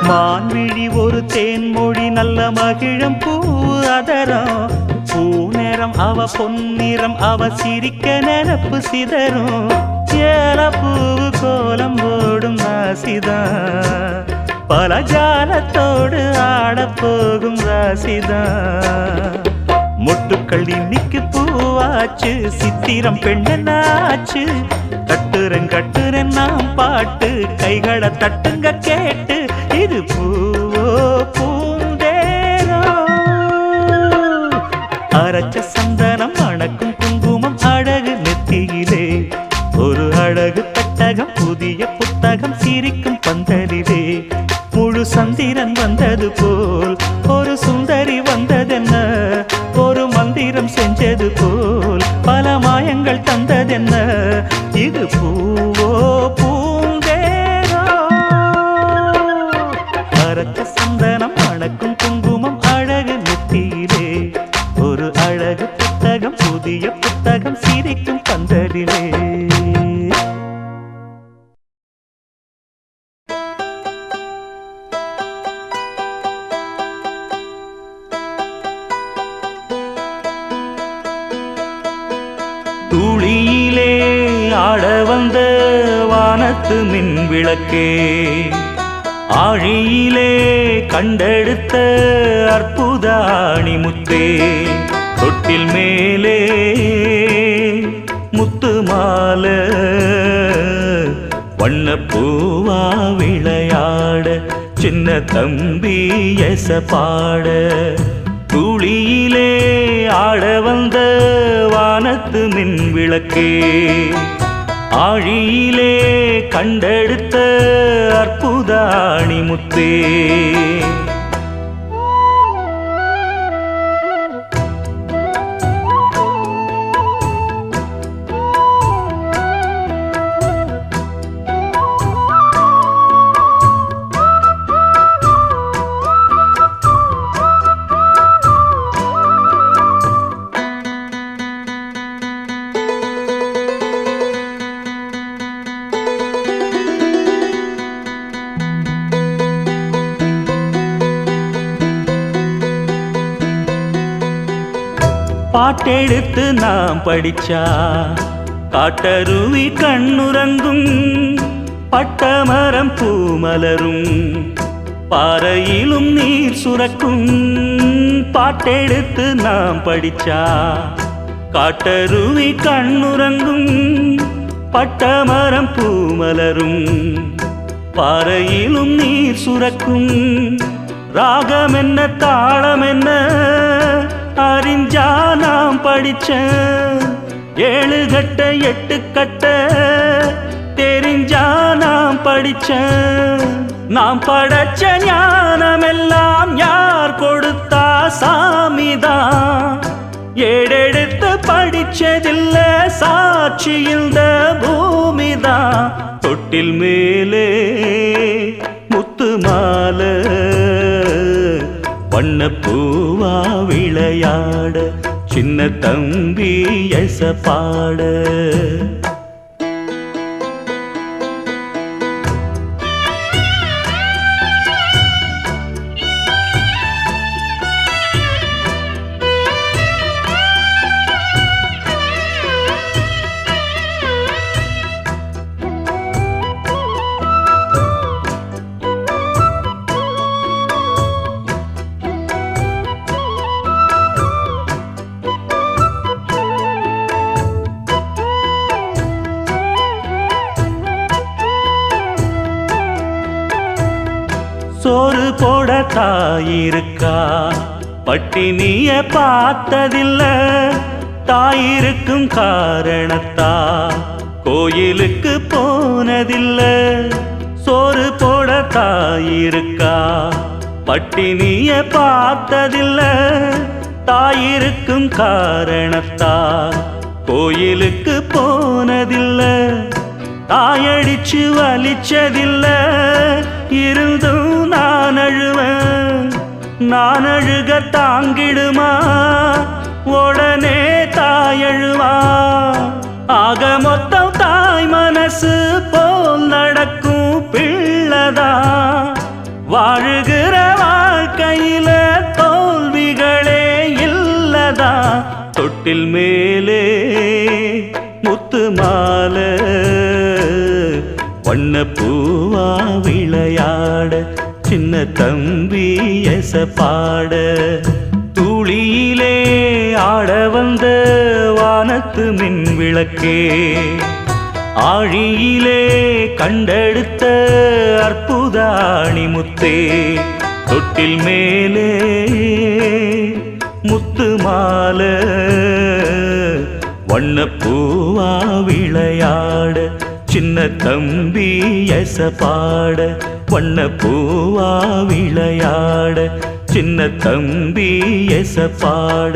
மான்விழி ஒரு தேன்மொழி நல்ல மகிழம் பூ அதரம், பூநேரம் அவ பொன்னிறம் அவ சிரிக்க நினப்பு சிதறும். ஏலப்பூவு கோலம் போடும் ராசிதான், பல ஜாலத்தோடு ஆடப்போகும் ராசிதான். மொட்டுக்கள் இன்னைக்கு பூவாச்சு, சித்திரம் பெண்ணாச்சு, கட்டுறன் நாம் பாட்டு, கைகளை தட்டுங்க கேட்டு, இது பூவோ பூந்தேரோ. அரைச்ச சந்தனம் அணக்கும் குங்குமம் அழகு நெத்தியிலே, ஒரு அழகு பெட்டகம் புதிய புத்தகம் சிரிக்கும் பந்தலிலே. முழு சந்திரன் வந்தது போல் ஒரு சுந்தரி வந்ததென்ன, ஒரு மந்திரம் செஞ்சது போல் பல மாயங்கள் தந்ததென்ன, இது பூவோ பூந்தேரோ. அரைச்ச சந்தனம் அணக்கும் குங்குமம் அழகு நெத்தியிலே, ஒரு அழகு புத்தகம் புதிய புத்தகம் சிரிக்கும் பந்தலிலே. துளியிலே ஆட வந்த வானத்து மின் விளக்கே, ஆழியிலே கண்டெடுத்த அற்புத அணிமுத்தே, தொட்டில் மேலே முத்து மாலை வண்ணப்பூவா விளையாட, சின்ன தம்பி எச பாட. துளியிலே ஆட வந்த வானத்து மின் விளக்கே, ஆழியிலே கண்டெடுத்த அற்புத அணிமுத்தே. பாட்டெடுத்து நாம் படிச்சா காட்டருவி கண்ணுறங்கும், பட்டமரம் பூமலரும், பாறையிலும் நீர் சுரக்கும். பாட்டெடுத்து நாம் படிச்சா காட்டருவி கண்ணுறங்கும், பட்டமரம் பூமலரும், பாறையிலும் நீர் சுரக்கும். ராகம் என்ன தாளம் என்ன அறிஞ்சா நாம் படிச்ச, 7 கட்ட 8 கட்ட தெரிஞ்சா நாம் படிச்ச. நாம் படைச்ச ஞானமெல்லாம் யார் கொடுத்தா சாமிதான், ஏடெடுத்து படிச்சதில்ல சாட்சி இந்த பூமிதான். தொட்டில் மேலே முத்து மாலை வண்ணப்பூவா விளையாட, சின்ன தம்பி எச பாட. போட தாயிருக்கா பட்டினிய பார்த்ததில்ல தாயிருக்கும் காரணத்தா கோயிலுக்கு போனதில்ல சோறு போட தாயிருக்கா பட்டினிய பார்த்ததில்ல தாயிருக்கும் காரணத்தா கோயிலுக்கு போனதில்ல தாயடிச்சு வலிச்சதில்ல இருந்தும் நான் அழுவேன் நான் அழுக தாங்கிடுமா உடனே தாயழுவா ஆக மொத்தம் தாய் மனசு போல் நடக்கும் பிள்ளதா வாழுகிற வாழ்க்கையில தோல்விகளே இல்லதா தொட்டில் மேலே முத்து மாலை வண்ண பூவா விளையாட சின்ன தம்பி எச பாட தூளியிலே ஆட வந்த வானத்து மின் விளக்கே ஆழியிலே கண்டெடுத்த அற்புதாணி முத்தே தொட்டில் மேலே முத்து மாலை வண்ண பூவா விளையாட சின்ன தம்பி எச பாட வண்ண பூவா விளையாட சின்ன தம்பி எச பாட